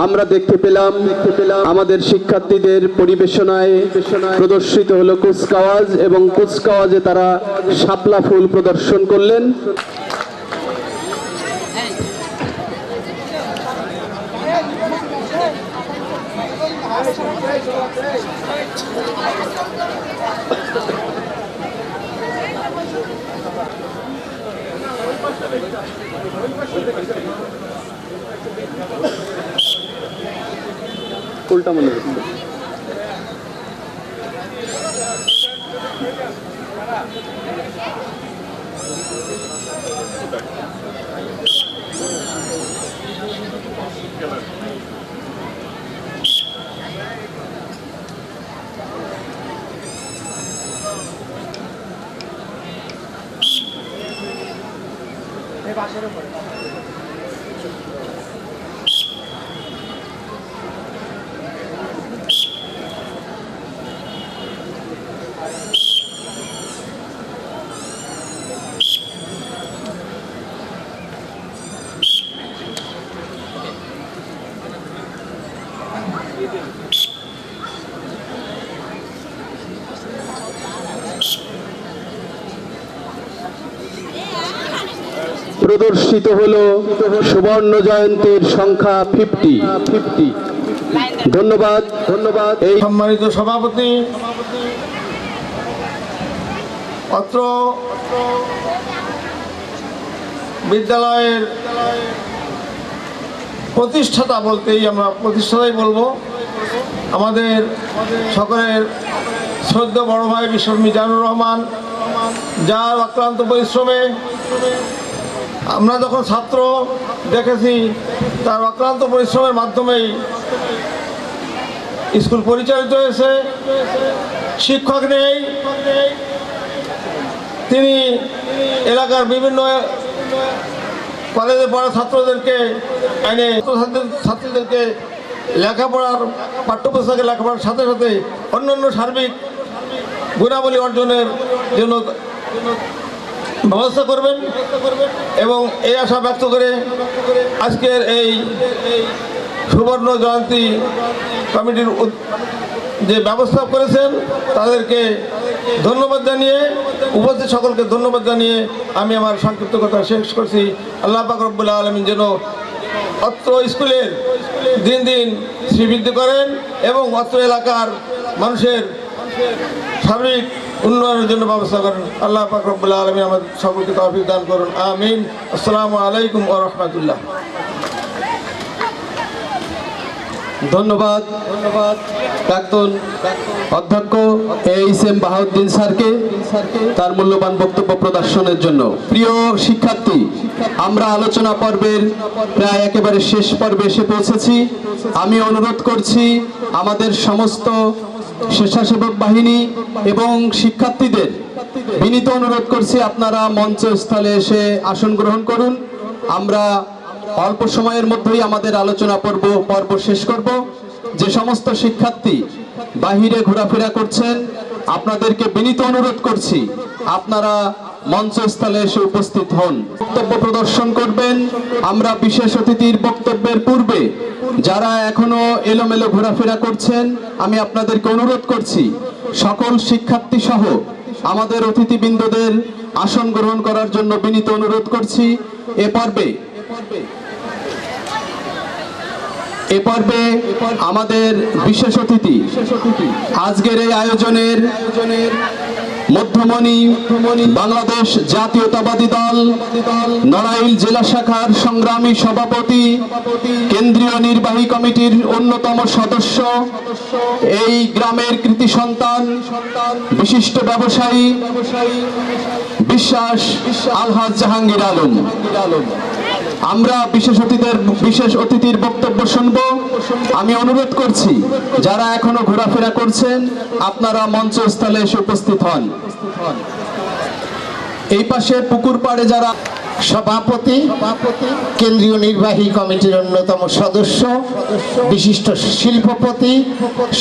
আমরা দেখতে পেলাম আমাদের শিক্ষার্থীদের পরিবেশনায় প্রদর্শিত হলো কুচকাওয়াজ, এবং কুচকাওয়াজে তারা শাপলা ফুল প্রদর্শন করলেন। উল্টা মনে হচ্ছে। প্রদর্শিত হলো সুবর্ণ জয়ন্তীর সংখ্যা 50। ধন্যবাদ। এই সম্মানিত সভাপতি, অত্র বিদ্যালয়ের প্রতিষ্ঠাতা বলতেই আমরা প্রতিষ্ঠাতাই বলবো, আমাদের সকলের শ্রদ্ধেয় বড় ভাই বিশ্বর মিজানুর রহমান, যার অক্লান্ত পরিশ্রমে আমরা যখন ছাত্র দেখেছি, তার অক্লান্ত পরিশ্রমের মাধ্যমেই স্কুল পরিচালিত হয়েছে। শিক্ষক নেই, তিনি এলাকার বিভিন্ন কলেজে পড়া ছাত্রদেরকে এনে ছাত্রীদেরকে লেখাপড়ার পাঠ্যপুস্তকের লেখাপড়ার সাথে সাথে অন্যান্য সার্বিক গুণাবলী অর্জনের জন্য ব্যবস্থা করবেন, এবং এই আশা ব্যক্ত করে আজকের এই সুবর্ণ জয়ন্তী কমিটির যে ব্যবস্থা করেছেন তাদেরকে ধন্যবাদ জানিয়ে, উপস্থিত সকলকে ধন্যবাদ জানিয়ে আমি আমার সংক্ষিপ্ত কথা শেষ করছি। আল্লাহ পাক রব্বুল আলামিন যেন অত্র স্কুলের দিন দিন শ্রীবৃদ্ধি করেন এবং অত্র এলাকার মানুষের সার্বিক উন্নয়নের জন্য ব্যবস্থা করেন। আল্লাহ পাক রব্বুল আলামিন আমাদের সকলকে তৌফিক দান করুন। আমিন। আসসালামু আলাইকুম ওয়া রাহমাতুল্লাহ। ধন্যবাদ প্রাক্তন অধ্যক্ষ এইচ.এম. বাহাউদ্দিন স্যারকে তার মূল্যবান বক্তব্য প্রদর্শনের জন্য। প্রিয় শিক্ষার্থী, আমরা আলোচনা পর্বের প্রায় একেবারে শেষ পর্বে এসে পৌঁছেছি। আমি অনুরোধ করছি আমাদের সমস্ত স্বেচ্ছাসেবক বাহিনী এবং শিক্ষার্থীদের বিনীত অনুরোধ করছি আপনারা মঞ্চস্থলে এসে আসন গ্রহণ করুন। আমরা অল্প সময়ের মধ্যেই আমাদের আলোচনা পর্ব শেষ করব। যে সমস্ত শিক্ষার্থী বাহিরে ঘোরাফেরা করছেন আপনাদেরকে বিনীত অনুরোধ করছি আপনারা মঞ্চস্থলে এসে উপস্থিত হন, বক্তব্য প্রদর্শন করবেন। আমরা বিশেষ অতিথির বক্তব্যের পূর্বে যারা এখনো এলোমেলো ঘোরাফেরা করছেন আমি আপনাদেরকে অনুরোধ করছি সকল শিক্ষার্থী সহ আমাদের অতিথিবৃন্দদের আসন গ্রহণ করার জন্য বিনীত অনুরোধ করছি। এ পর্বে আমাদের বিশেষ অতিথি আজকের এই আয়োজনের মধ্যমণি বাংলাদেশ জাতীয়তাবাদী দল নড়াইল জেলা শাখার সংগ্রামী সভাপতি, কেন্দ্রীয় নির্বাহী কমিটির অন্যতম সদস্য, এই গ্রামের কৃতি সন্তান, বিশিষ্ট ব্যবসায়ী বিশ্বাস আলহাজ জাহাঙ্গীর আলম। আমরা বিশেষ অতিথির বক্তব্য শুনব। আমি অনুরোধ করছি যারা এখনো ঘোরাফেরা করছেন আপনারা মঞ্চস্থলে এসে উপস্থিত হন। এই পাশে পুকুর পাড়ে যারা সভাপতি, কেন্দ্রীয় নির্বাহী কমিটির অন্যতম সদস্য, বিশিষ্ট শিল্পপতি,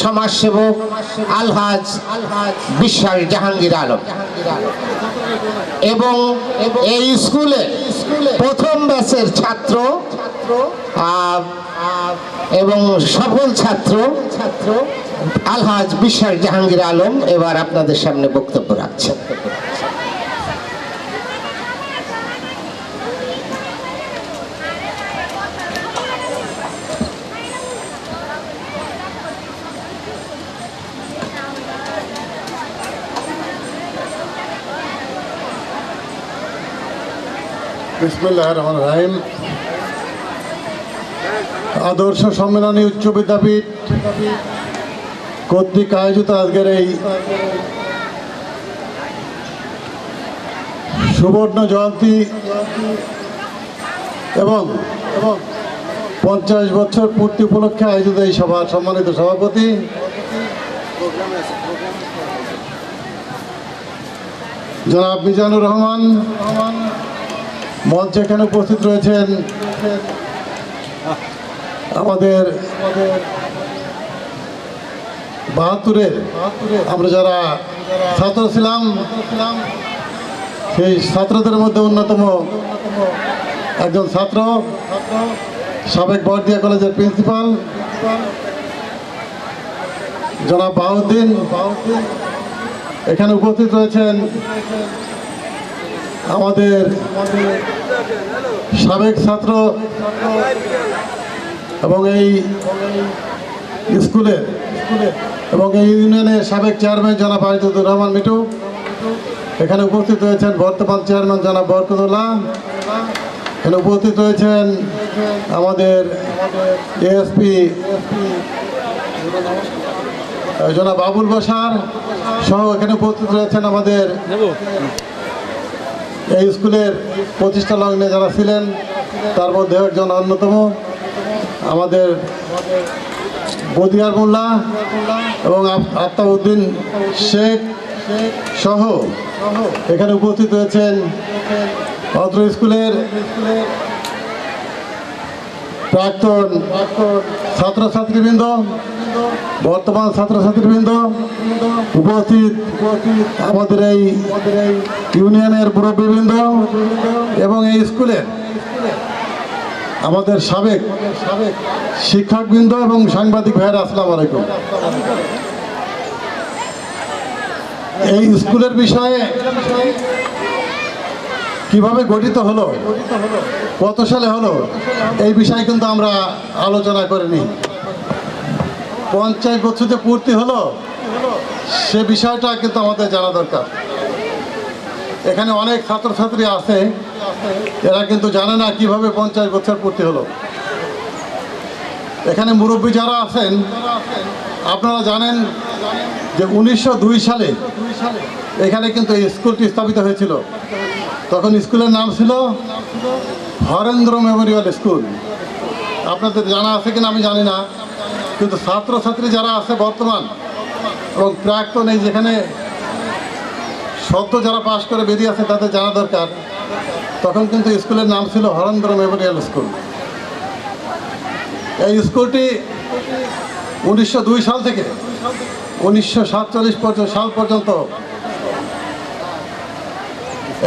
সমাজসেবক আলহাজ বিশ্বাস জাহাঙ্গীর আলম এবং এই স্কুলে প্রথম ব্যাচের ছাত্র এবং সফল ছাত্র আলহাজ বিশ্বাস জাহাঙ্গীর আলম এবার আপনাদের সামনে বক্তব্য রাখছেন। বিসমিল্লাহির রহমানির রহিম। আদর্শ সম্মেলনী উচ্চ বিদ্যাপীঠ কর্তৃক আয়োজিত আজকের এই সুবর্ণ জয়ন্তী এবং 50 বছর পূর্তি উপলক্ষে আয়োজিত এই সভার সম্মানিত সভাপতি জনাব মিজানুর রহমান, মঞ্চে এখানে উপস্থিত রয়েছেন আমাদের 72-এর আমরা যারা ছাত্র ছিলাম সেই ছাত্রদের মধ্যে অন্যতম একজন ছাত্র, সাবেক বর্দিয়া কলেজের প্রিন্সিপাল জনাব বাহাউদ্দিন। এখানে উপস্থিত রয়েছেন আমাদের সাবেক ছাত্র এবং এই স্কুলের এবং এই ইউনিয়নের সাবেক চেয়ারম্যান জনাব আরিদুর রহমান মিটু। এখানে উপস্থিত রয়েছেন বর্তমান চেয়ারম্যান জনাব বরকতুল্লাহ। এখানে উপস্থিত রয়েছেন আমাদের এএসপি জনাব আবুল বাশার সহ এখানে উপস্থিত রয়েছেন আমাদের এই স্কুলের প্রতিষ্ঠা লগ্নে যারা ছিলেন তার মধ্যে একজন অন্যতম আমাদের বদিয়ার মোল্লা এবং আফতাবউদ্দিন শেখ সহ এখানে উপস্থিত রয়েছেন অত্র স্কুলের প্রাক্তন ছাত্রছাত্রীবৃন্দ, বর্তমান ছাত্রছাত্রীবৃন্দ, উপস্থিত আমাদের এই ইউনিয়নের মুরব্বীবৃন্দ এবং এই স্কুলের আমাদের সাবেক শিক্ষকবৃন্দ এবং সাংবাদিক ভাইয়েরা, আসসালামু আলাইকুম। এই স্কুলের বিষয়ে কিভাবে গঠিত হলো, কত সালে হলো, এই বিষয়ে কিন্তু আমরা আলোচনা করিনি। 50 বছর যে পূর্তি হলো সে বিষয়টা কিন্তু আমাদের জানা দরকার। এখানে অনেক ছাত্রছাত্রী আছে এরা কিন্তু জানে না কিভাবে 50 বছর পূর্তি হলো। এখানে মুরব্বী যারা আছেন আপনারা জানেন যে 1902 সালে এখানে কিন্তু এই স্কুলটি স্থাপিত হয়েছিল। তখন স্কুলের নাম ছিল হরেন্দ্র মেমোরিয়াল স্কুল। আপনাদের জানা আছে কিনা আমি জানি না, কিন্তু ছাত্রছাত্রী যারা আছে বর্তমান এবং প্রাক্তন, এই যেখানে সদ্য যারা পাশ করে বেরিয়ে আছে তাদের জানা দরকার, তখন কিন্তু স্কুলের নাম ছিল হরেন্দ্র মেমোরিয়াল স্কুল। এই স্কুলটি 1902 সাল থেকে 1947 সাল পর্যন্ত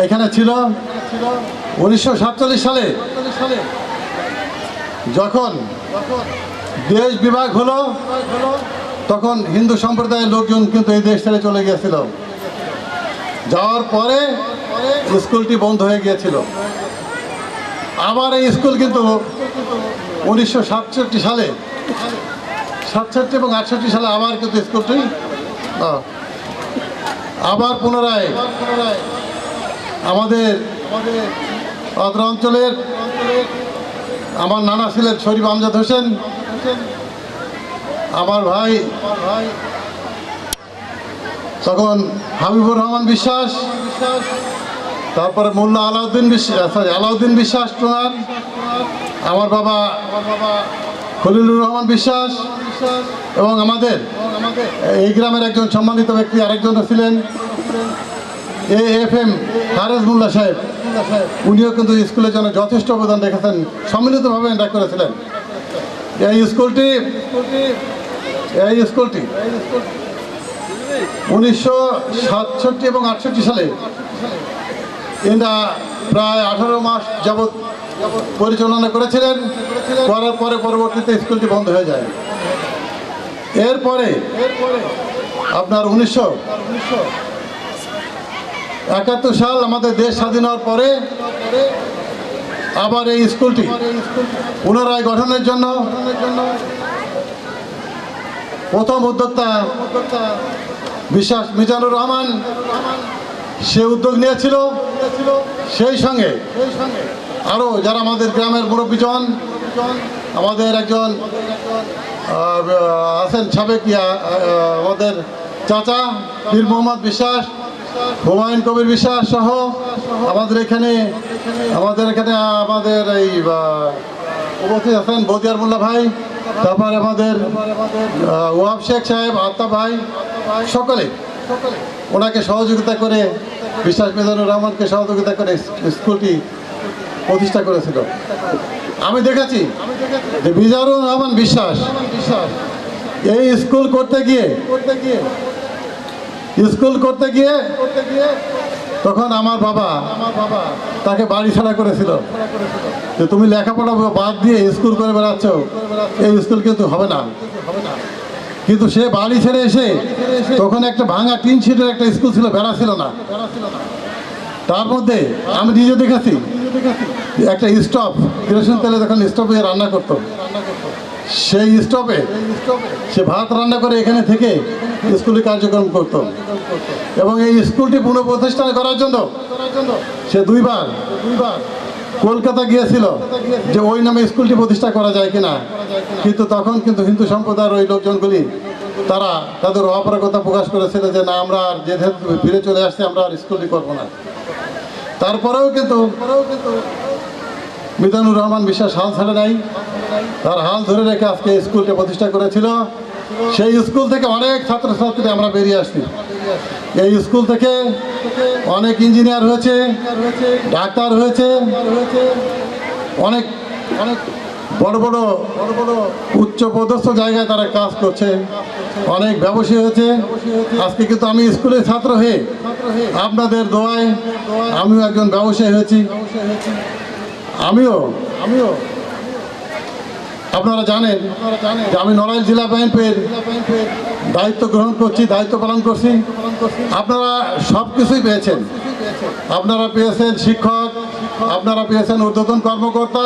এখানে ছিল। 1947 সালে যখন দেশ বিভাগ হলো তখন হিন্দু সম্প্রদায়ের লোকজন কিন্তু এই দেশ ছেড়ে চলে গিয়েছিল। যাওয়ার পরে স্কুলটি বন্ধ হয়ে গিয়েছিল। আবার এই স্কুল কিন্তু 1967 সালে 67 এবং 68 সালে আবার কিন্তু স্কুলটি আবার পুনরায় আমাদের অত্র অঞ্চলের আমার নানা ছিলেন শরীফ আমজাদ হোসেন, আমার ভাই তখন হাবিবুর রহমান বিশ্বাস, তারপরে মোল্লা আলাউদ্দিন বিশ্বাস টোনার, আমার বাবা খলিলুর রহমান বিশ্বাস, এবং আমাদের এই গ্রামের একজন সম্মানিত ব্যক্তি আরেকজন ছিলেন AFM হারেজ মোল্লা সাহেব। উনিও কিন্তু স্কুলের জন্য যথেষ্ট অবদান রেখেছেন, সম্মিলিতভাবে এটা করেছিলেন। এই স্কুলটি 1967 এবং 68 সালে এরা প্রায় 18 মাস যাবৎ পরিচালনা করেছিলেন। করার পরে পরবর্তীতে স্কুলটি বন্ধ হয়ে যায়। এরপরে আপনার 1971 সাল আমাদের দেশ স্বাধীন হওয়ার পরে আবার এই স্কুলটি পুনরায় গঠনের জন্য প্রথম উদ্যোক্তা বিশ্বাস মিজানুর রহমান সে উদ্যোগ নিয়েছিল। সেই সঙ্গে আরও যারা আমাদের গ্রামের মুরব্বীজন, আমাদের একজন আছেন সাবেক আমাদের চাচা বীর মোহাম্মদ বিশ্বাস, হুমায়ুন কবির বিশ্বাস সহ আমাদের এখানে আমাদের এই উপস্থিত আছেন বদিয়ার মোল্লা ভাই, তারপরে আমাদের ওয়াব শেখ সাহেব, আত্মা ভাই, সকলে ওনাকে সহযোগিতা করে, বিশ্বাস মিজানুর রহমানকে সহযোগিতা করে স্কুলটি প্রতিষ্ঠা করেছিল। আমি দেখেছি যে মিজানুর রহমান বিশ্বাস এই স্কুল করতে গিয়ে তখন আমার বাবা তাকে বাড়ি ছাড়া করেছিল যে তুমি লেখাপড়া বাদ দিয়ে স্কুল করে বেড়াচ্ছ, এই স্কুল কিন্তু হবে না। কিন্তু সে বাড়ি ছেড়ে এসে তখন একটা ভাঙা 3 সিটের একটা স্কুল ছিল, বেড়া ছিল না। তার মধ্যে আমি নিজে দেখেছি একটা স্টোভ, কেরোসিন তেলে যখন স্টোভে রান্না করতো, সেই স্টোভে সে ভাত রান্না করে এখানে থেকে স্কুলে কার্যক্রম করত। এবং এই স্কুলটি পুনঃপ্রতিষ্ঠা করার জন্য সে দুইবার কলকাতা গিয়েছিল যে ওই নামে স্কুলটি প্রতিষ্ঠা করা যায় কিনা। কিন্তু তখন কিন্তু হিন্দু সম্প্রদায়ের ওই লোকজনগুলি তারা তাদের অপারগতা প্রকাশ করেছিল যে না, আমরা আর যেহেতু ফিরে চলে আসছি আমরা আর স্কুলটি করবো না। তারপরেও কিন্তু মিজানুর রহমান বিশ্বাস হাল ছাড়ে নাই, তার হাল ধরে রেখে আজকে স্কুলটা প্রতিষ্ঠা করেছিল। সেই স্কুল থেকে অনেক ছাত্রছাত্রী আমরা বেরিয়ে আসছি। এই স্কুল থেকে অনেক ইঞ্জিনিয়ার হয়েছে, ডাক্তার হয়েছে, অনেক অনেক বড় বড় উচ্চ পদস্থ জায়গায় তারা কাজ করছে, অনেক ব্যবসায়ী হয়েছে। আজকে কিন্তু আমি স্কুলের ছাত্র হয়ে আপনাদের দোয়ায় আমিও একজন ব্যবসায়ী হয়েছি। আমিও আপনারা জানেন যে আমি নড়াইল জেলা ব্যাংকের দায়িত্ব গ্রহণ করছি, দায়িত্ব পালন করছি। আপনারা সব কিছুই পেয়েছেন, আপনারা পেয়েছেন শিক্ষক, আপনারা পেয়েছেন ঊর্ধ্বতন কর্মকর্তা,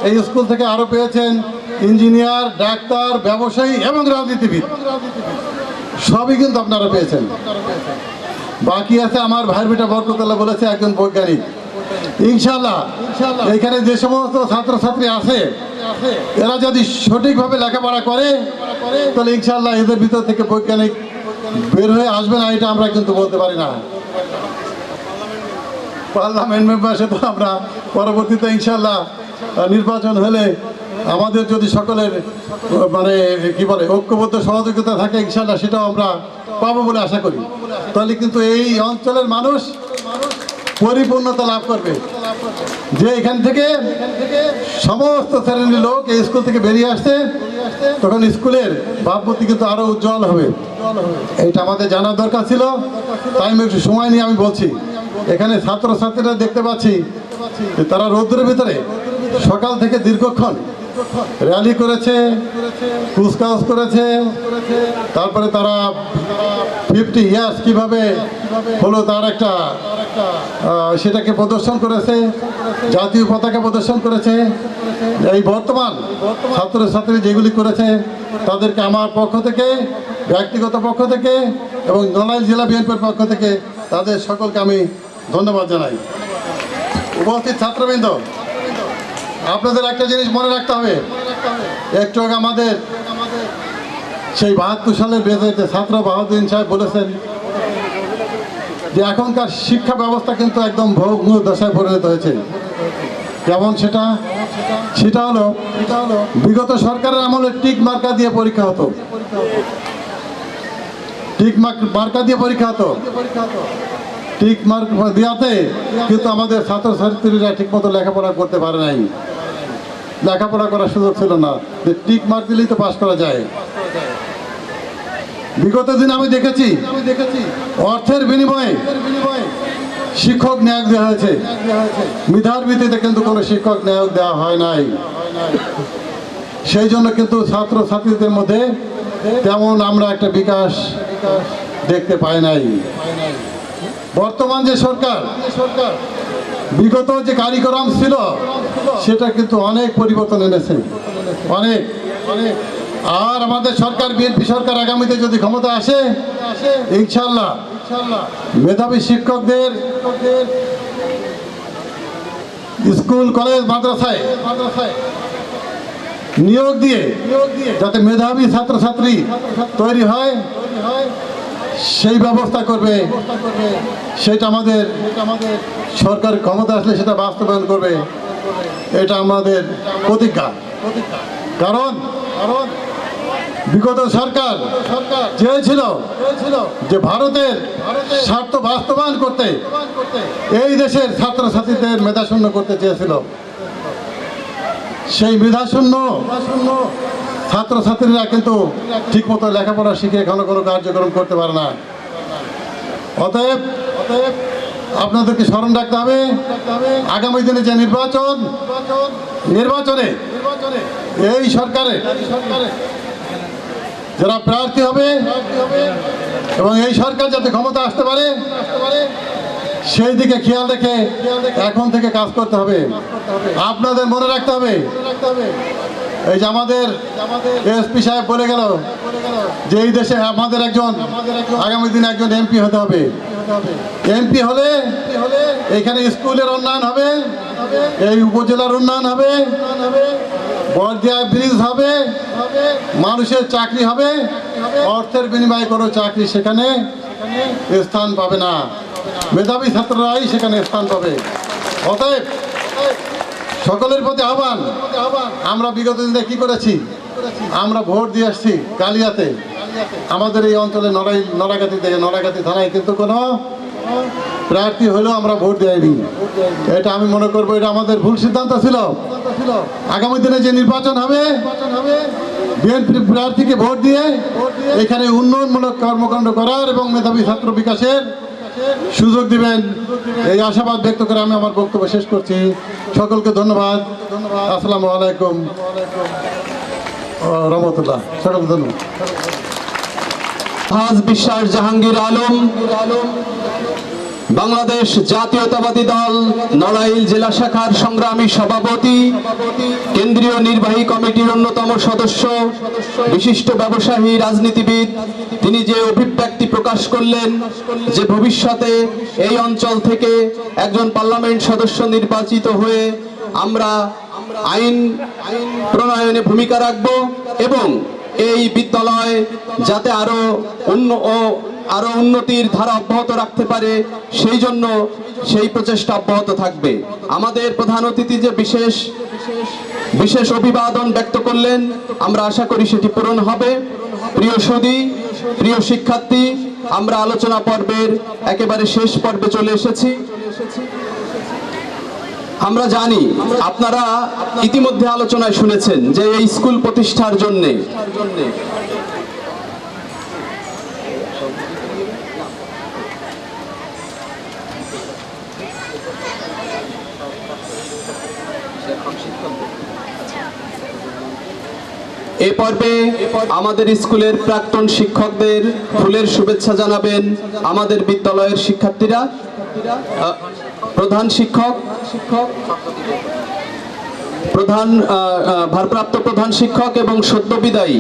এই স্কুল থেকে আরও পেয়েছেন ইঞ্জিনিয়ার, ডাক্তার, ব্যবসায়ী এবং রাজনীতিবিদ, সবই কিন্তু আপনারা পেয়েছেন। বাকি আছে আমার ভাইয়ের বেটা বরকতুল্লাহ বলেছে একজন বৈজ্ঞানিক। ইনশাল্লাহ এখানে যে সমস্ত ছাত্রছাত্রী আছে এরা যদি সঠিকভাবে লেখাপড়া করে তাহলে ইনশাআল্লাহ এদের ভিতর থেকে বৈজ্ঞানিক বের হয়ে আসবে না, এটা আমরা কিন্তু বলতে পারি না। পার্লামেন্ট মেম্বার সে তো আমরা পরবর্তীতে ইনশাআল্লাহ নির্বাচন হলে আমাদের যদি সকলের মানে কি বলে ঐক্যবদ্ধ সহযোগিতা থাকে ইনশাআল্লাহ সেটাও আমরা পাবো বলে আশা করি। তাহলে কিন্তু এই অঞ্চলের মানুষ পরিপূর্ণতা লাভ করবে যে এখান থেকে সমস্ত শ্রেণীর লোক এই স্কুল থেকে বেরিয়ে আসছে, তখন স্কুলের ভাবমূর্তি কিন্তু আরো উজ্জ্বল হবে। এইটা আমাদের জানার দরকার ছিল, তাই আমি একটু সময় নিয়ে আমি বলছি। এখানে ছাত্রছাত্রীরা দেখতে পাচ্ছি যে তারা রৌদ্রের ভিতরে সকাল থেকে দীর্ঘক্ষণ র্যালি করেছে, কুচকাওয়াজ করেছে, তারপরে তারা 50 ইয়ার্স কিভাবে হলো তার একটা সেটাকে প্রদর্শন করেছে, জাতীয় পতাকা প্রদর্শন করেছে। এই বর্তমান ছাত্রছাত্রী যেগুলি করেছে তাদেরকে আমার পক্ষ থেকে, ব্যক্তিগত পক্ষ থেকে এবং নড়াইল জেলা বিএনপির পক্ষ থেকে তাদের সকলকে আমি ধন্যবাদ জানাই। উপস্থিত ছাত্রবৃন্দ, আপনাদের একটা জিনিস মনে রাখতে হবে, একটু আগে আমাদের সেই 72 সালের বেজে ছাত্র বাহাদুর সাহেব বলেছেন যে এখনকার শিক্ষা ব্যবস্থা কিন্তু একদম ভগ্ন দশায় পরিণত হয়েছে। যেমন সেটা হলো বিগত সরকারের আমলে টিক মার্কা দিয়ে পরীক্ষা হতো, টিক মার্কা দিয়ে পরীক্ষা হতো। টিক মার্ক দেওয়াতে কিন্তু আমাদের ছাত্রছাত্রীরা ঠিকমতো লেখাপড়া করতে পারে নাই, লেখাপড়া করার সুযোগ ছিল না, যে টিক মার্ক দিলেই তো পাস করা যায়। বিগত দিন আমি দেখেছি অর্থের বিনিময়ে শিক্ষক নিয়োগ দেওয়া হয়েছে, মেধার ভিত্তিতে কিন্তু কোনো শিক্ষক নিয়োগ দেওয়া হয় নাই। সেই জন্য কিন্তু ছাত্রছাত্রীদের মধ্যে তেমন আমরা একটা বিকাশ দেখতে পাই নাই। বর্তমান যে সরকার বিগত যে কারিক্রম ছিল সেটা কিন্তু অনেক পরিবর্তন এনেছে, অনেক। আর আমাদের সরকার বিএনপি সরকার আগামীতে যদি ক্ষমতা আসে ইনশাআল্লাহ মেধাবী শিক্ষকদের স্কুল কলেজ মাদ্রাসায় নিয়োগ দিয়ে যাতে মেধাবী ছাত্রছাত্রী তৈরি হয় সেই ব্যবস্থা করবে, সেটা আমাদের সরকার ক্ষমতা আসলে সেটা বাস্তবায়ন করবে, এটা আমাদের প্রতিজ্ঞা। কারণ বিগত সরকার চেয়েছিল যে ভারতের স্বার্থ বাস্তবায়ন করতে এই দেশের ছাত্রছাত্রীদের মেধাশূন্য করতে চেয়েছিল। সেই মেধাশূন্য ছাত্রছাত্রীরা কিন্তু ঠিকমতো লেখাপড়া শিখে কোনো কার্যক্রম করতে পারে না। অতএব আপনাদেরকে স্মরণ রাখতে হবে আগামী দিনে যে নির্বাচনে এই সরকারের যারা প্রার্থী হবে এবং এই সরকার যাতে ক্ষমতা আসতে পারে সেই দিকে খেয়াল রেখে এখন থেকে কাজ করতে হবে। আপনাদের মনে রাখতে হবে এই যে আমাদের এসপি সাহেব বলে গেল যে এই দেশে আমাদের আগামী দিনে একজন এমপি হতে হবে। এমপি হলে এখানে স্কুলের উন্নয়ন হবে, এই উপজেলার উন্নয়ন হবে, বর্দিয়া ব্রিজ হবে, মানুষের চাকরি হবে, অর্থের বিনিময়ে কোনো চাকরি সেখানে স্থান পাবে না, মেধাবী ছাত্ররাই সেখানে স্থান পাবে। অতএব সকলের প্রতি আহ্বান, আমরা বিগত দিনে কি করেছি, আমরা ভোট দিয়ে আসছি কালিয়াতে, আমাদের এই অঞ্চলে নড়াগাতি থানায় কিন্তু কোনো প্রার্থী হলেও আমরা ভোট দেয়নি। এটা আমি মনে করবো এটা আমাদের ভুল সিদ্ধান্ত ছিল। আগামী দিনে যে নির্বাচন হবে বিএনপি প্রার্থীকে ভোট দিয়ে এখানে উন্নয়নমূলক কর্মকাণ্ড করার এবং মেধাবী ছাত্র বিকাশের সুযোগ দিবেন, এই আশাবাদ ব্যক্ত করে আমি আমার বক্তব্য শেষ করছি। সকলকে ধন্যবাদ। আসসালামু আলাইকুম রহমতুল্লাহ। সকলকে ধন্যবাদ। হাজ বিশ্বাস জাহাঙ্গীর আলম, বাংলাদেশ জাতীয়তাবাদী দল নড়াইল জেলা শাখার সংগ্রামী সভাপতি, কেন্দ্রীয় নির্বাহী কমিটির অন্যতম সদস্য, বিশিষ্ট ব্যবসায়ী, রাজনীতিবিদ, তিনি যে অভিব্যক্তি প্রকাশ করলেন যে ভবিষ্যতে এই অঞ্চল থেকে একজন পার্লামেন্ট সদস্য নির্বাচিত হয়ে আমরা আইন প্রণয়নে ভূমিকা রাখব এবং এই বিদ্যালয় যাতে আরো উন্নতির ধারা অব্যাহত রাখতে পারে সেই জন্য সেই প্রচেষ্টা অব্যাহত থাকবে। আমাদের প্রধান অতিথি যে বিশেষ অভিবাদন ব্যক্ত করলেন, আমরা আশা করি সেটি পূরণ হবে। প্রিয় সুধী, প্রিয় শিক্ষার্থী, আমরা আলোচনা পর্বের একেবারে শেষ পর্বে চলে এসেছি। আমরা জানি আপনারা ইতিমধ্যে আলোচনায় শুনেছেন যে এই স্কুল প্রতিষ্ঠার জন্য এ পর্বে আমাদের স্কুলের প্রাক্তন শিক্ষকদের ফুলের শুভেচ্ছা জানাবেন আমাদের বিদ্যালয়ের শিক্ষার্থীরা। ভারপ্রাপ্ত প্রধান শিক্ষক এবং সদ্য বিদায়ী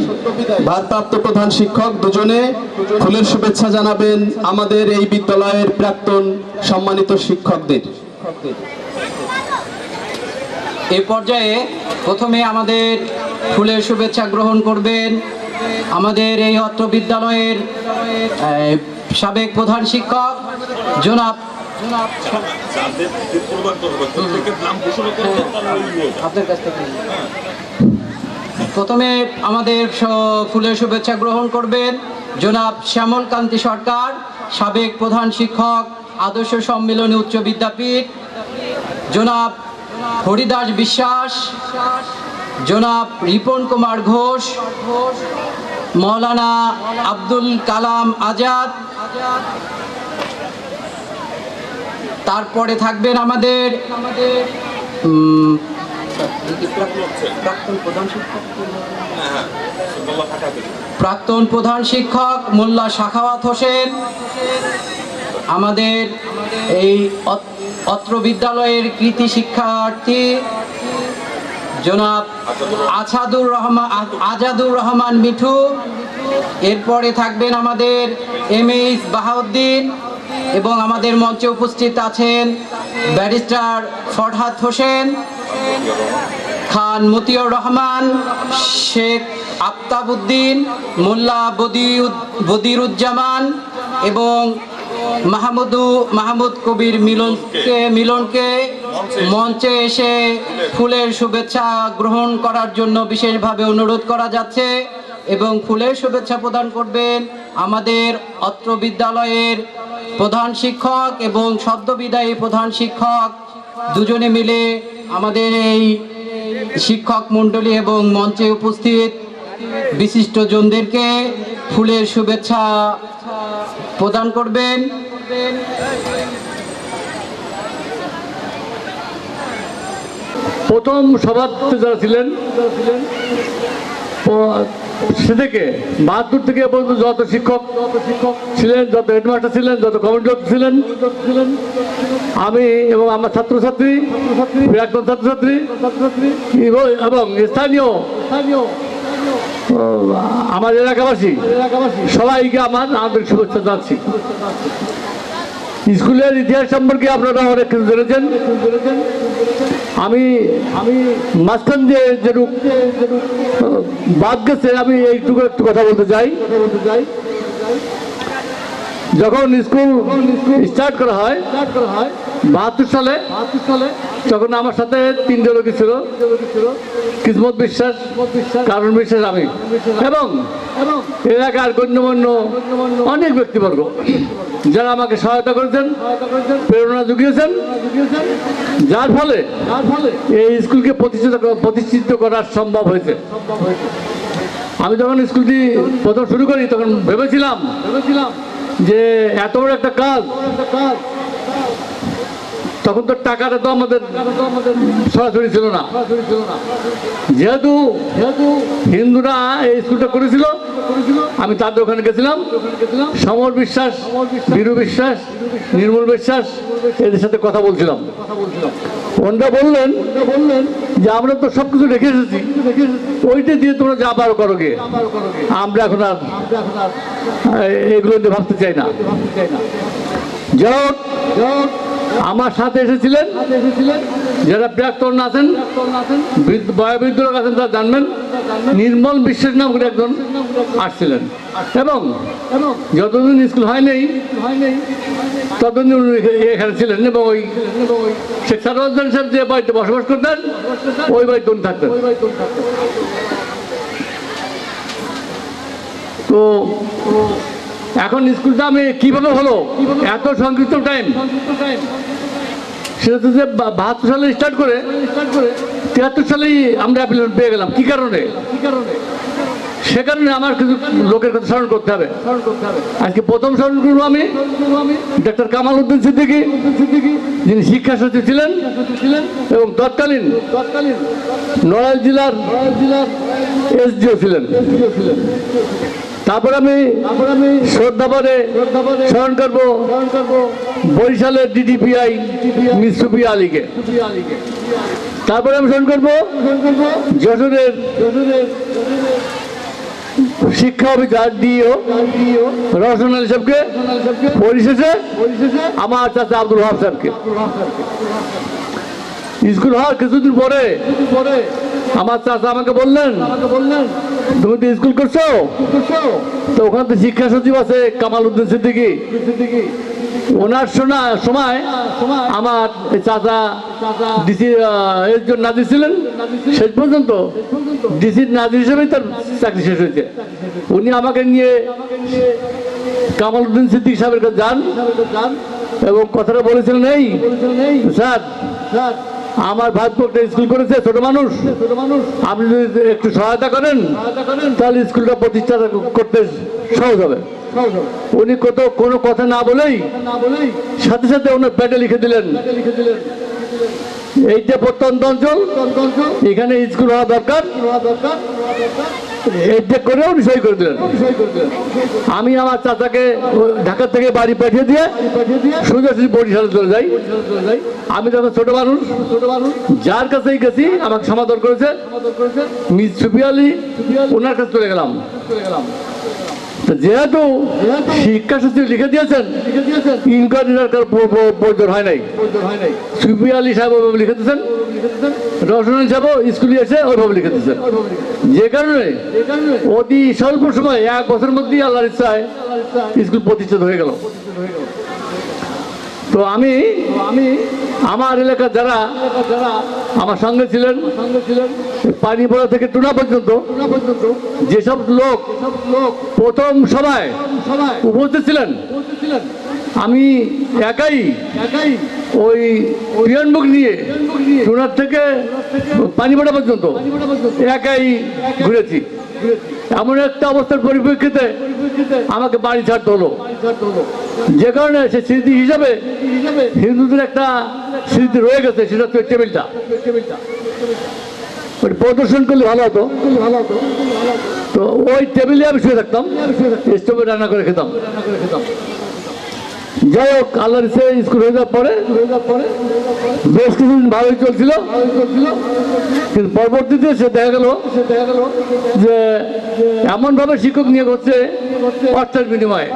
ভারপ্রাপ্ত প্রধান শিক্ষক দুজনে ফুলের শুভেচ্ছা জানাবেন আমাদের এই বিদ্যালয়ের প্রাক্তন সম্মানিত শিক্ষকদের। এ পর্যায়ে প্রথমে আমাদের ফুলের শুভেচ্ছা গ্রহণ করবেন আমাদের এই অত্র বিদ্যালয়ের সাবেক প্রধান শিক্ষক জনাব প্রথমে আমাদের ফুলের শুভেচ্ছা গ্রহণ করবেন জনাব শ্যামল কান্তি সরকার, সাবেক প্রধান শিক্ষক, আদর্শ সম্মেলনী উচ্চ বিদ্যাপীঠ, জনাব হরিদাস বিশ্বাস, জনাব রিপন কুমার ঘোষ, মৌলানা আব্দুল কালাম আজাদ, তারপরে থাকবেন আমাদের প্রাক্তন প্রধান শিক্ষক মোল্লা সাখাওয়াত হোসেন, আমাদের এই অত্র বিদ্যালয়ের কৃতি শিক্ষার্থী জনাব আজাদুর রহমান মিঠু, এরপরে থাকবেন আমাদের এমএইচ বাহাউদ্দিন এবং আমাদের মঞ্চে উপস্থিত আছেন ব্যারিস্টার ফরহাদ হোসেন, খান মতিউর রহমান, শেখ আফতাবউদ্দিন, মোল্লা বদিরুজ্জামান এবং মাহমুদ কবির মিলনকে মঞ্চে এসে ফুলের শুভেচ্ছা গ্রহণ করার জন্য বিশেষভাবে অনুরোধ করা যাচ্ছে এবং ফুলের শুভেচ্ছা প্রদান করবেন আমাদের অত্র বিদ্যালয়ের প্রধান শিক্ষক এবং সদ্য বিদায়ী প্রধান শিক্ষক দুজনে মিলে আমাদের এই শিক্ষক মণ্ডলী এবং মঞ্চে উপস্থিত বিশিষ্টজনদেরকে ফুলের শুভেচ্ছা প্রদান করবেন। প্রথম সভাপতি যারা ছিলেন সে থেকে 72 থেকে পর্যন্ত যত শিক্ষক ছিলেন, যত হেডমাস্টার ছিলেন, যত কমিটি ছিলেন, আমি এবং আমার ছাত্রছাত্রী, প্রাক্তন ছাত্রছাত্রী এবং স্থানীয় আমার এলাকাবাসী সবাইকে আমার আন্তরিক শুভেচ্ছা জানাচ্ছি। স্কুলের ইতিহাস সম্পর্কে আপনারা অনেক কিছু জেনেছেন। আমি মাঝখান দিয়ে যেটুক বাদ গেছে আমি এইটুকু একটু কথা বলতে চাই। যখন স্কুল স্টার্ট করা হয় 72 সালে, তখন আমার সাথে 3 লোক ছিল, কিসমত বিশ্বাস, কারণ বিশ্বাস, আমি এবং এলাকার গণ্যমান্য অনেক ব্যক্তিবর্গ যারা আমাকে সহায়তা করেছেন, প্রেরণা জুগিয়েছেন, যার ফলে এই স্কুলকে প্রতিষ্ঠিত করা সম্ভব হয়েছে। আমি যখন স্কুলটি প্রথম শুরু করি তখন ভেবেছিলাম যে এত বড় একটা কাজ, তখন তো টাকাটা তো আমাদের সরাসরি ছিল না। যেহেতু হিন্দুরা এই স্কুলটা করেছিল, আমি তাদের ওখানে গেছিলাম। সমর বিশ্বাস, বীরু বিশ্বাস, নির্মল বিশ্বাস এদের সাথে কথা বলছিলাম। ওনারা বললেন যে আমরা তো সবকিছু রেখে এসেছি, ওইটা দিয়ে তোমরা যা পারো করো গে, আমরা এখন আর এগুলো নিয়ে ভাবতে চাই না। যাই হোক, আমার সাথে এসেছিলেন যারা প্রাক্তন আছেন, বয়োবৃদ্ধ লোক আছেন, তারা জানবেন নির্মল বিশ্বাস নাম করে একজন আসছিলেন এবং যতদিন স্কুল হয়নি ততদিন উনি এখানে ছিলেন এবং ওই শেখ সারওয়ারদিন সাহেব যে বাড়িতে বসবাস করতেন ওই বাড়িতে উনি থাকতেন। তো এখন স্কুলটা আমি কিভাবে হলো এত সংক্ষিপ্ত টাইম, সেটা তো যে 72 সালে স্টার্ট করে 73 সালেই আমরা অ্যাপ্লিকেশন পেয়ে গেলাম। কি কারণে? সে কারণে আমার কিছু লোকের কথা স্মরণ করতে হবে। আজকে প্রথম স্মরণ করবো আমি ডক্টর কামাল উদ্দিন সিদ্দিকী, যিনি শিক্ষা সচিব ছিলেন এবং তৎকালীন নড়াইল জেলার এসডিও ছিলেন। তারপর আমি শ্রদ্ধাভরে স্মরণ করবো বরিশালের ডিডিপিআই মিসুফি আলীকে। তারপরে আমি স্মরণ করবো যশোরের শিক্ষা অফিসার ডিও রওশন আলী সাহেবকে, পরিশেষে আমার চাচা আব্দুল ওয়াহাব সাহেবকে। স্কুল হওয়ার কিছুদিন পরে আমার চাচা আমাকে বললেন, তুমি তো স্কুল করছো, তো ওখানে তো শিক্ষা সচিব আছে কামাল উদ্দিন সিদ্দিকী, ওনার সময় আমার চাচা ডিসি এর জন্য নাজির ছিলেন। শেষ পর্যন্ত ডিসির নাজির হিসেবেই তার চাকরি শেষ হয়েছে। উনি আমাকে নিয়ে কামাল উদ্দিন সিদ্দিকী সাহেবের কাছে যান এবং কথাটা বলেছিলেন, এই স্যার আমার ভাগ্য একটা স্কুল করেছে, ছোট মানুষ, আপনি যদি একটু সহায়তা করেন তাহলে স্কুলটা প্রতিষ্ঠা করতে সহজ হবে। উনি কোনো কথা না বলেই সাথে সাথে ওনার প্যাডে লিখে দিলেন, এইটা প্রত্যন্ত অঞ্চল, এখানে স্কুল হওয়া দরকার, এইটা করে উনি সই করে দিলেন। আমি আমার চাচাকে ঢাকা থেকে বাড়ি পাঠিয়ে দিয়ে সোজাসুজি বরিশালে চলে যাই। আমি যখন ছোট মানুষ যার কাছেই গেছি আমাকে সমাদর করেছে মিস সুফি আলী, ওনার কাছে চলে গেলাম। যেহেতু শিক্ষা সচিব লিখে দিয়েছেন ইনকোয়ারির প্রয়োজন হয় নাই, সুফি আলী সাহেব ওইভাবে লিখে দিয়েছেন, রওশন আলী সাহেব স্কুলে এসে ওইভাবে লিখে দিয়েছেন। যে কারণে অতি স্বল্প সময় 1 বছরের মধ্যেই আল্লাহর ইচ্ছায় স্কুল প্রতিষ্ঠিত হয়ে গেল। তো আমি আমার এলাকার যারা আমার সঙ্গে ছিলেন, পানিপড়া থেকে টুনা পর্যন্ত যেসব লোক প্রথম সভায় উপস্থিত ছিলেন, আমি একাই ওই পিয়ন বুক নিয়ে টুনার থেকে পানিপড়া পর্যন্ত একাই ঘুরেছি। এমন একটা অবস্থার পরিপ্রেক্ষিতে আমাকে বাড়ি ছাড়তে হলো, যে কারণে সে স্মৃতি হিসাবে হিন্দুদের একটা স্মৃতি রয়ে গেছে, সেটা হচ্ছে টেবিলটা। প্রদর্শন করলে ভালো হতো। তো ওই টেবিলে আমি শুয়ে থাকতাম, স্টোভে রান্না করে খেতাম। যাই হোক, আল্লাহর স্কুল হয়ে যাওয়ার পরে বেশ কিছুদিন ভালোই চলছিল, কিন্তু পরবর্তীতে সে দেখা গেল যে এমনভাবে শিক্ষক নিয়োগ হচ্ছে অর্থের বিনিময়ে।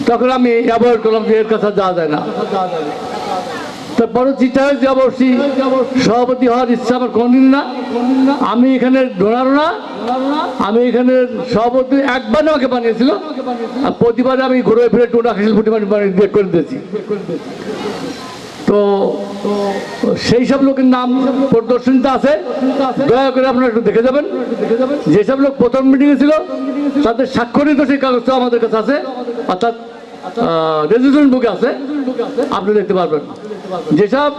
তখন আমি অ্যাভয়েড করলাম যে এর কাছে যাওয়া যায় না। তারপরে চিন্তা হয়েছে অবশ্যই সভাপতি হওয়ার ইচ্ছা আমার কোনদিন না। আমি এখানে ডোনারও না, আমি এখানে সভাপতি একবার আমাকে বানিয়েছিল, আর প্রতিবারে আমি ঘুরে ফিরে টোনা খেসিল ফুটি বের করে দিয়েছি। তো সেই সব লোকের নাম প্রদর্শনীতে আছে, দয়া করে আপনারা একটু দেখে যাবেন। যেসব লোক প্রথম মিটিংয়ে ছিল তাদের স্বাক্ষরিত সেই কাগজটা আমাদের কাছে আছে, অর্থাৎ রেজিস্ট্রেশন বুকে আছে, আপনি দেখতে পারবেন। যেসব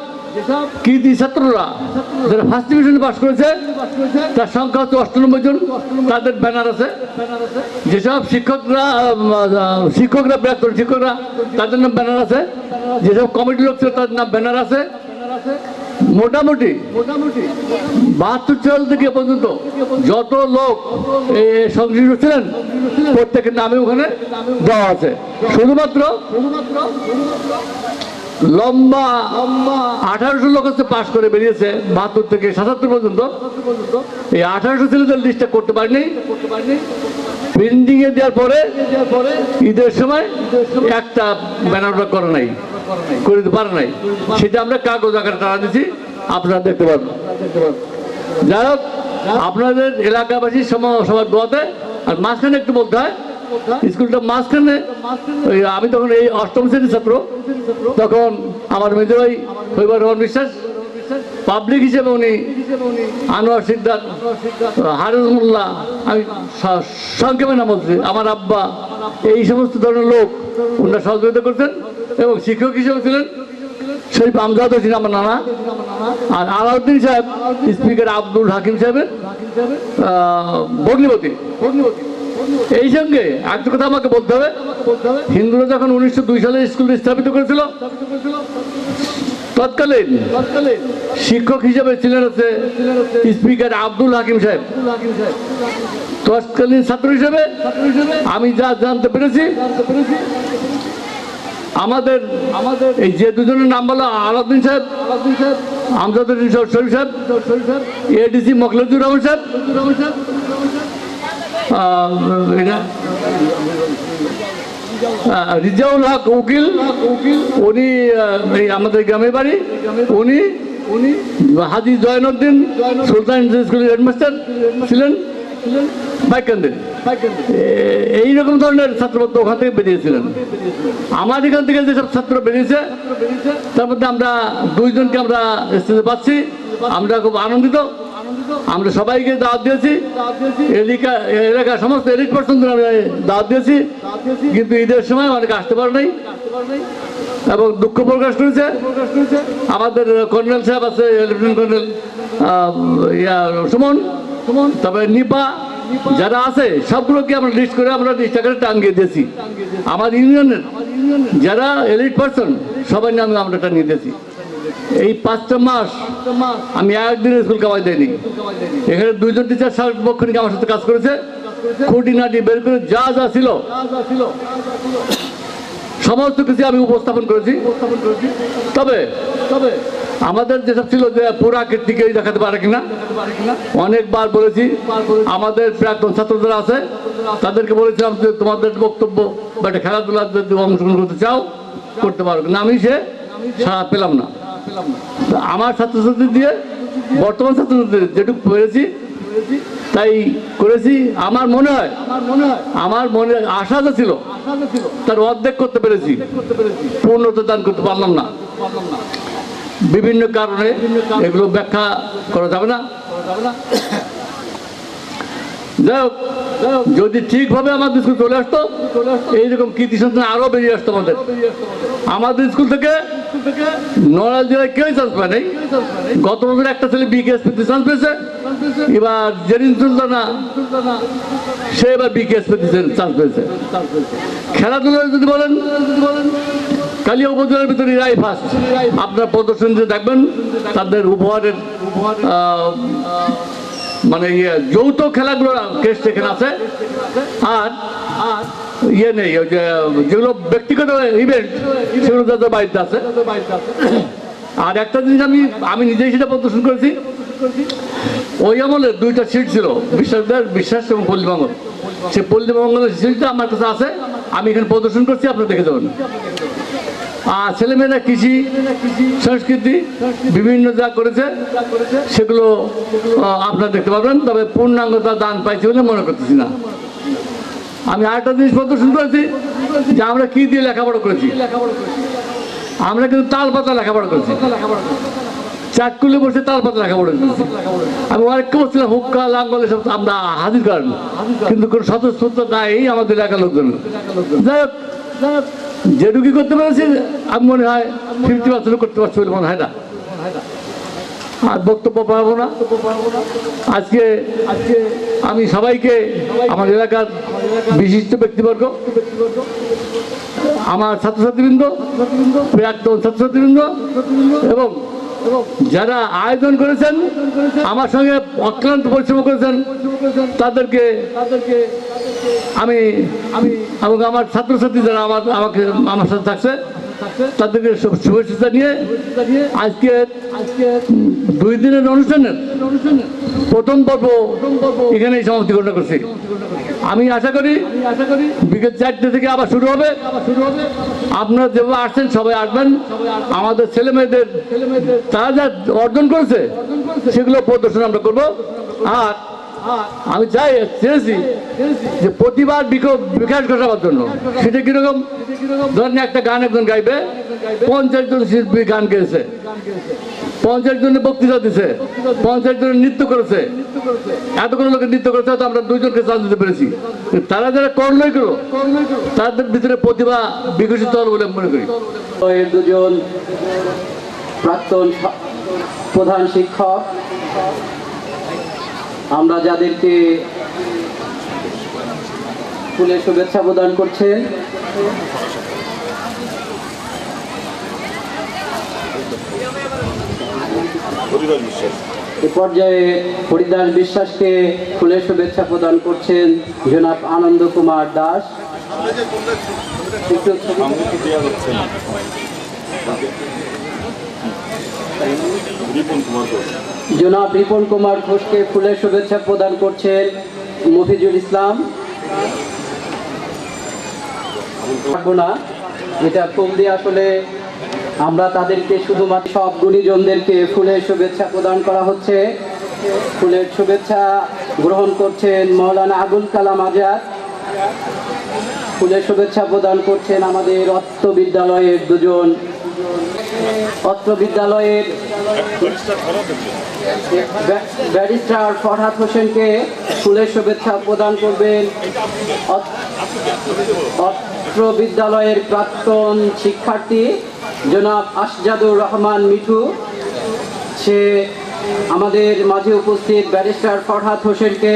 কৃতি ছাত্ররা যারা ফার্স্ট ডিভিশনে পাস করেছে তার সংখ্যা হচ্ছে 98 জন, তাদের ব্যানার আছে। যেসব শিক্ষকরা প্রাক্তন শিক্ষকরা তাদের নাম ব্যানার আছে। যেসব কমিটি লোক ছিল তাদের নাম ব্যানার আছে। মোটামুটি 72 সাল থেকে পর্যন্ত যত লোক সংশ্লিষ্ট ছিলেন প্রত্যেকের নামে ওখানে দেওয়া আছে। শুধুমাত্র লম্বা 1800 লোক হচ্ছে পাস করে বেরিয়েছে 72 থেকে 77 পর্যন্ত। এই 1800 ছেলেদের লিস্টটা করতে পারিনি। প্রিন্টিং এ দেওয়ার পরে ঈদের সময় একটা ব্যানার করে নাই। করে দিতে পারে নাই, সেটা আমরা কাগজ আকারে টানা দিচ্ছি, আপনারা দেখতে পারবেন। যাই হোক, আপনাদের এলাকাবাসী সবার দোয়াতে। আর মাঝখানে একটু বলতে হয়, স্কুলটা মাঝখানে, আমি তখন এই 8ম শ্রেণীর ছাত্র, তখন আমার মেজর ভাই হইবার রহমান বিশ্বাস, পাবলিক হিসেবে উনি আনোয়ার সিকদার, হারেজ মোল্লা, আমি সংক্ষেপে নাম বলছি, আমার আব্বা, এই সমস্ত ধরনের লোক ওনারা সহযোগিতা করতেন। এবং শিক্ষক হিসেবে ছিলেন শরীফ আমজাদ হোসেন আমার নানা, আর আলাউদ্দিন সাহেব স্পিকার আব্দুল হাকিম সাহেবের ভগ্নিপতি। এই সঙ্গে একটা কথা আমাকে বলতে হবে, হিন্দুরা যখন 1902 সালে স্কুল স্থাপিত করেছিল, তৎকালীন শিক্ষক হিসেবে ছিলেন হচ্ছে স্পিকার আব্দুল হাকিম সাহেব। তৎকালীন ছাত্র হিসেবে আমি যা জানতে পেরেছি, আমাদের এই যে দুজনের নাম বলো, আলাউদ্দিন সাহেব, আমজাদ হোসেন শরীফ সাহেব, এডিসি মখলেজুর রহমান সাহেব, রিজাউল হক উকিল, উনি আমাদের গ্রামের বাড়ি, উনি হাজি জয়নুদ্দিন সুলতান স্কুলের হেডমাস্টার ছিলেন বাইকান্দের। এইরকম ধরনের ছাত্রবদ্ধ ওখান থেকে বেরিয়েছিলেন। আমার এখান থেকে যেসব ছাত্র বেরিয়েছে, তার মধ্যে আমরা 2 জনকে আমরা স্টেজে পাচ্ছি, আমরা খুব আনন্দিত। আমরা সবাইকে দাওয়াত দিয়েছি, এলাকার সমস্ত এলিট পার্সনদের আমরা দাওয়াত দিয়েছি, কিন্তু ঈদের সময় অনেকে আসতে পারে নাই এবং দুঃখ প্রকাশ করেছে। আমাদের কর্নেল সাহেব আছে, লেফটেন্যান্ট কর্নেল সুমন, তবে নিপা যারা আছে সবগুলোকে আমরা লিস্ট করে আমরা লিস্টটাকে টাঙ্গিয়ে দিয়েছি। আমার ইউনিয়নের যারা এলিট পার্সন সবাই নামে আমরা টাঙ্গিয়ে দিয়েছি। এই 5টা মাস আমি একদিন স্কুল কামাই দেয়নি। এখানে 2 জন টিচার সার্বক্ষণিক আমার সাথে কাজ করেছে, খুঁটিনাটি বের করে যা যা ছিল সমস্ত কিছু আমি উপস্থাপন করেছি। তবে আমাদের যেসব ছিল যে পুরাকৃতিকে দেখাতে পারে কিনা, অনেকবার বলেছি। আমাদের প্রাক্তন ছাত্র যারা আছে তাদেরকে বলেছিলাম যে তোমাদের বক্তব্য বা একটা খেলাধুলা যদি অংশগ্রহণ করতে চাও করতে পারো, কিন্তু আমি সে সাড়া পেলাম না। আমার ছাত্রছাত্রী দিয়ে বর্তমান ছাত্রছাত্রী যেটুকু পেরেছি তাই করেছি। আমার মনে হয় আমার মনে আশা যা ছিল তার অর্ধেক করতে পেরেছি, পূর্ণতা দান করতে পারলাম না। বিভিন্ন কারণে এগুলো ব্যাখ্যা করা যাবে না। যাই হোক, যদি ঠিকভাবে আমাদের স্কুল চলে আসতো, এইরকম কৃতি সন্তান আরো বেরিয়ে আসতো। আমাদের স্কুল থেকে নড়াইল জেলায় কেউই চান্স পায় নাই। গত বছর একটা ছেলে বিকেএসপিতে চান্স পেয়েছে, এবার জেরিন সুলতানা সে এবার বিকেএসপিতে চান্স পেয়েছে। খেলাধুলায় যদি বলেন, কালিয়া উপজেলার ভিতরে রায় ফার্স্ট। আপনার প্রদর্শন যে দেখবেন তাদের উপহারের মানে যৌথ খেলাগুলো কেস এখানে আছে। আর ইয়ে নেই, যেগুলো ব্যক্তিগত ইভেন্ট সেগুলো তাদের বাড়িতে আছে। আর একটা জিনিস আমি নিজেই সেটা প্রদর্শন করেছি, ওই আমলে 2টা সিট ছিল, বিশ্বাস এবং পল্লীমঙ্গল। সে পল্লীমঙ্গলের সিটটা আমার কাছে আছে, আমি এখানে প্রদর্শন করছি, আপনারা দেখে যাবেন। আর ছেলেমেয়েরা কৃষি সংস্কৃতি বিভিন্ন যা করেছে সেগুলো আপনারা দেখতে পাবেন। তবে পূর্ণাঙ্গতা দান পাইছি বলে মনে করতেছি না। আমি আরেকটা জিনিস প্রদর্শন করেছি যে আমরা কি দিয়ে লেখাপড়া করেছি। আমরা কিন্তু তাল পাতা লেখাপড়া করেছি, চাটকুলে বসে তাল পাতা লেখাপড়া করেছি। আমি অনেককে বলছিলাম হুক্কা লাঙ্গল এসব আমরা হাজির করেন, কিন্তু কোনো স্বতঃস্ফূর্ত নাই আমাদের এলাকার লোকজন। যাই হোক, যেটুকু করতে পেরেছি আমি মনে হয় 50% করতে পারছি বলে মনে হয় না। আর বক্তব্য পাবো না আজকে। আমি সবাইকে, আমার এলাকার বিশিষ্ট ব্যক্তিবর্গ, আমার ছাত্রছাত্রীবৃন্দ, প্রাক্তন ছাত্রছাত্রীবৃন্দ এবং যারা আয়োজন করেছেন, আমার সঙ্গে অক্লান্ত পরিশ্রম করেছেন, তাদেরকে আমি এবং আমার ছাত্রছাত্রী যারা আমার সাথে থাকছে তাদেরকে শুভেচ্ছা জানিয়ে আজকে 2 দিনের অনুষ্ঠানের প্রথম পর্ব এখানেই সমাপ্তি ঘোষণা করছি। আমি আশা করি বিকেল 4টে থেকে আবার শুরু হবে। আপনারা যেভাবে আসছেন সবাই আসবেন, আমাদের ছেলে মেয়েদের তারা যা অর্জন করেছে সেগুলো প্রদর্শন আমরা করবো। আর আমি চাই চেয়েছি যে প্রতিবার বিকাশ ঘটাবার জন্য, সেটা কিরকম, ধরেন একটা গান একজন গাইবে, 50 জন শিল্পী গান গেয়েছে, 50 জনের বক্তৃতা দিছে, 50 জনের নৃত্য করেছে, এতগুলো লোকের নৃত্য করেছে, তো আমরা 2 জনকে চান্স দিতে পেরেছি। তারা যারা করলোই করো, তাদের ভিতরে প্রতিভা বিকশিত হল বলে মনে করি। এর 2 জন প্রাক্তন প্রধান শিক্ষক, আমরা যাদেরকে ফুলের শুভেচ্ছা প্রদান করছেন, এ পর্যায়ে হরিদাস বিশ্বাসকে ফুলের শুভেচ্ছা প্রদান করছেন জনাব আনন্দ কুমার দাস। জনাব রিপন কুমার ঘোষকে ফুলের শুভেচ্ছা প্রদান করছেন মফিজুল ইসলাম। না, এটা কম দিয়ে আসলে আমরা তাদেরকে শুধুমাত্র সব গুণীজনদেরকে ফুলের শুভেচ্ছা প্রদান করা হচ্ছে। ফুলের শুভেচ্ছা গ্রহণ করছেন মৌলানা আবুল কালাম আজাদ। ফুলের শুভেচ্ছা প্রদান করছেন আমাদের অত্র বিদ্যালয়ের 2 জন, অত্র বিদ্যালয়ের ব্যারিস্টার ফরহাদ হোসেনকে ফুলের শুভেচ্ছা প্রদান করবেন অত্র বিদ্যালয়ের প্রাক্তন শিক্ষার্থী জনাব আসজাদুর রহমান মিঠু। সে আমাদের মাঝে উপস্থিত ব্যারিস্টার ফরহাদ হোসেনকে,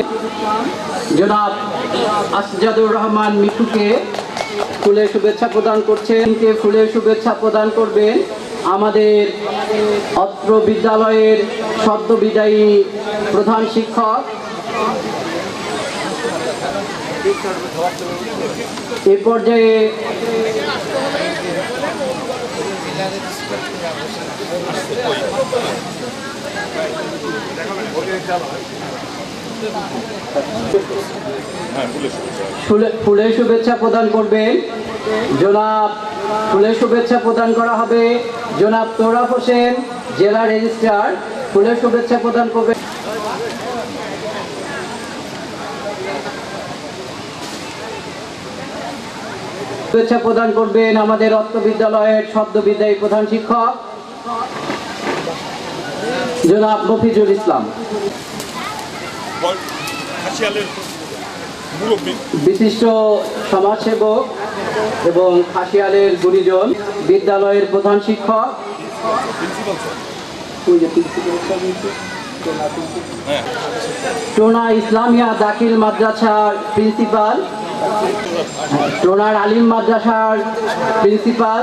জনাব আসজাদুর রহমান মিঠুকে ফুলের শুভেচ্ছা প্রদান করছেন। ফুলের শুভেচ্ছা প্রদান করবেন আমাদের অত্র বিদ্যালয়ের সদ্য বিদায়ী প্রধান শিক্ষক এ পর্যায়ে ফুলের শুভেচ্ছা প্রদান করবেন জনাব, ফুলের শুভেচ্ছা প্রদান করা হবে জনাব তোরাফ হোসেন, জেলা রেজিস্ট্রার। ফুলের শুভেচ্ছা প্রদান করবেন শুভেচ্ছা প্রদান করবেন আমাদের অত্র বিদ্যালয়ের সদ্য বিদায়ী প্রধান শিক্ষক জনাব মফিজুল ইসলাম। বিশিষ্ট সমাজসেবক এবং খাসিয়ালের গুণীজন বিদ্যালয়ের প্রধান শিক্ষক টোনা ইসলামিয়া দাখিল মাদ্রাসার প্রিন্সিপাল, টোনার আলিম মাদ্রাসার প্রিন্সিপাল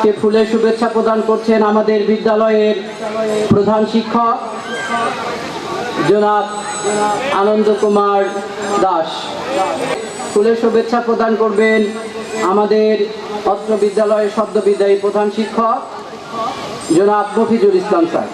কে ফুলের শুভেচ্ছা প্রদান করছেন আমাদের বিদ্যালয়ের প্রধান শিক্ষক জনাব আনন্দ কুমার দাস। ফুলের শুভেচ্ছা প্রদান করবেন আমাদের অত্র বিদ্যালয়ের সদ্য বিদায়ী প্রধান শিক্ষক জনাব মফিজুল ইসলাম স্যার।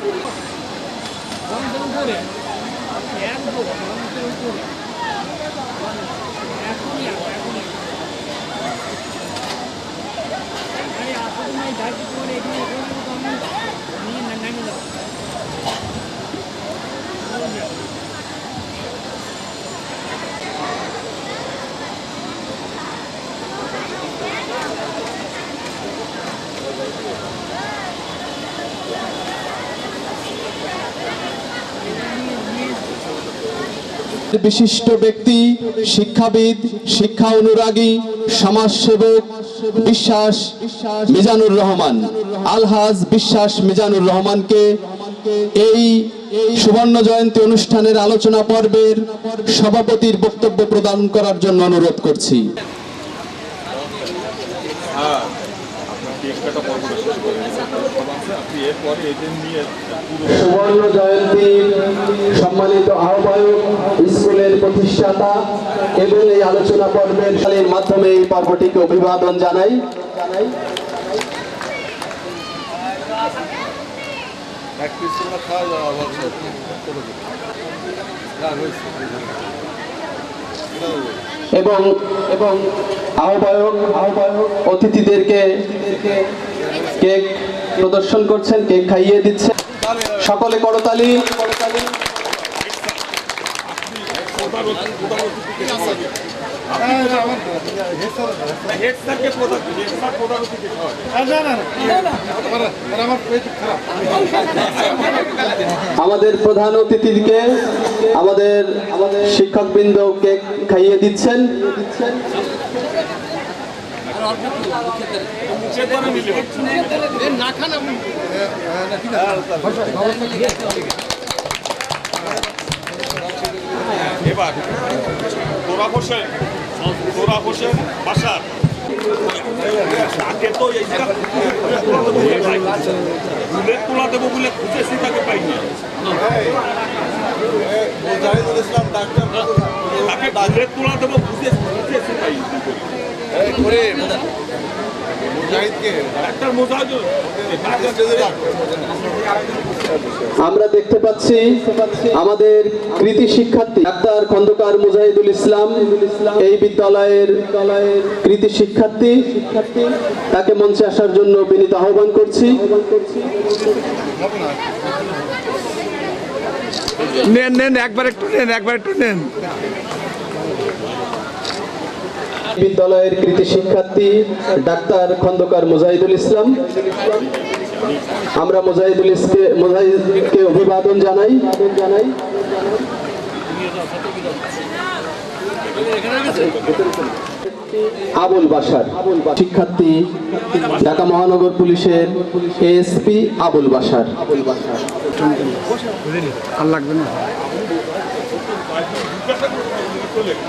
বিশিষ্ট ব্যক্তি, শিক্ষাবিদ, শিক্ষা অনুরাগী, সমাজসেবক বিশ্বাস মিজানুর রহমান, আলহাজ বিশ্বাস মিজানুর রহমানকে এই সুবর্ণ জয়ন্তী অনুষ্ঠানের আলোচনা পর্বের সভাপতির বক্তব্য প্রদান করার জন্য অনুরোধ করছি। সুবর্ণ জয়ন্তীর সম্মানিত আহ্বায়ক, স্কুলের প্রতিষ্ঠাতা এবং এই আলোচনা পর্বের সালের মাধ্যমে এই পর্বটিকে অভিবাদন জানাই। খাওয়া এবং এবং আহ্বায়ক অতিথিদেরকে কেক প্রদর্শন করছেন, কেক খাইয়ে দিচ্ছেন। সকলে করতালি। আমাদের প্রধান অতিথিকে আমাদের শিক্ষকবৃন্দ কেক খাইয়ে দিচ্ছেন। এবার তোরা বসে বাসার আগে তো এইটা তোলা দেবো বলে খুঁজেছি তাকে পাইনি। তাকে তোলা দেবো খুঁজেছি পাইনি। আমরা দেখতে পাচ্ছি আমাদের কৃতি শিক্ষার্থী ডাক্তার খন্দকার মুজাহিদুল ইসলাম, এই বিদ্যালয়ের কৃতি শিক্ষার্থী, তাকে মঞ্চে আসার জন্য বিনীত আহ্বান করছি। নেন একবার একটু নেন। বিদ্যালয়ের কৃতি শিক্ষার্থী ডাক্তার খন্দকার মুজাহিদুল ইসলাম, আমরা মুজাহিদকে অভিবাদন জানাই। আবুল বাশার শিক্ষার্থী ঢাকা মহানগর পুলিশের এএসপি আবুল বাশার। আর লাগবে না।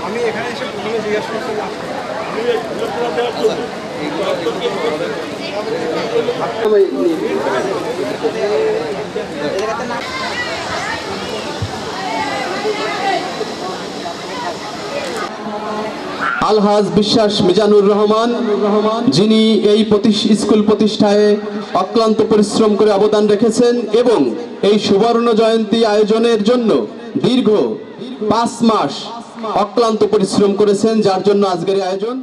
আমি এখানে এসে প্রথমে জিজ্ঞাসা করছিলাম আলহাজ বিশ্বাস মিজানুর রহমান, যিনি এই স্কুল প্রতিষ্ঠায় অক্লান্ত পরিশ্রম করে অবদান রেখেছেন এবং এই সুবর্ণ জয়ন্তী আয়োজনের জন্য দীর্ঘ 5 মাস অক্লান্ত পরিশ্রম করেছেন, যার জন্য আজকের আয়োজন।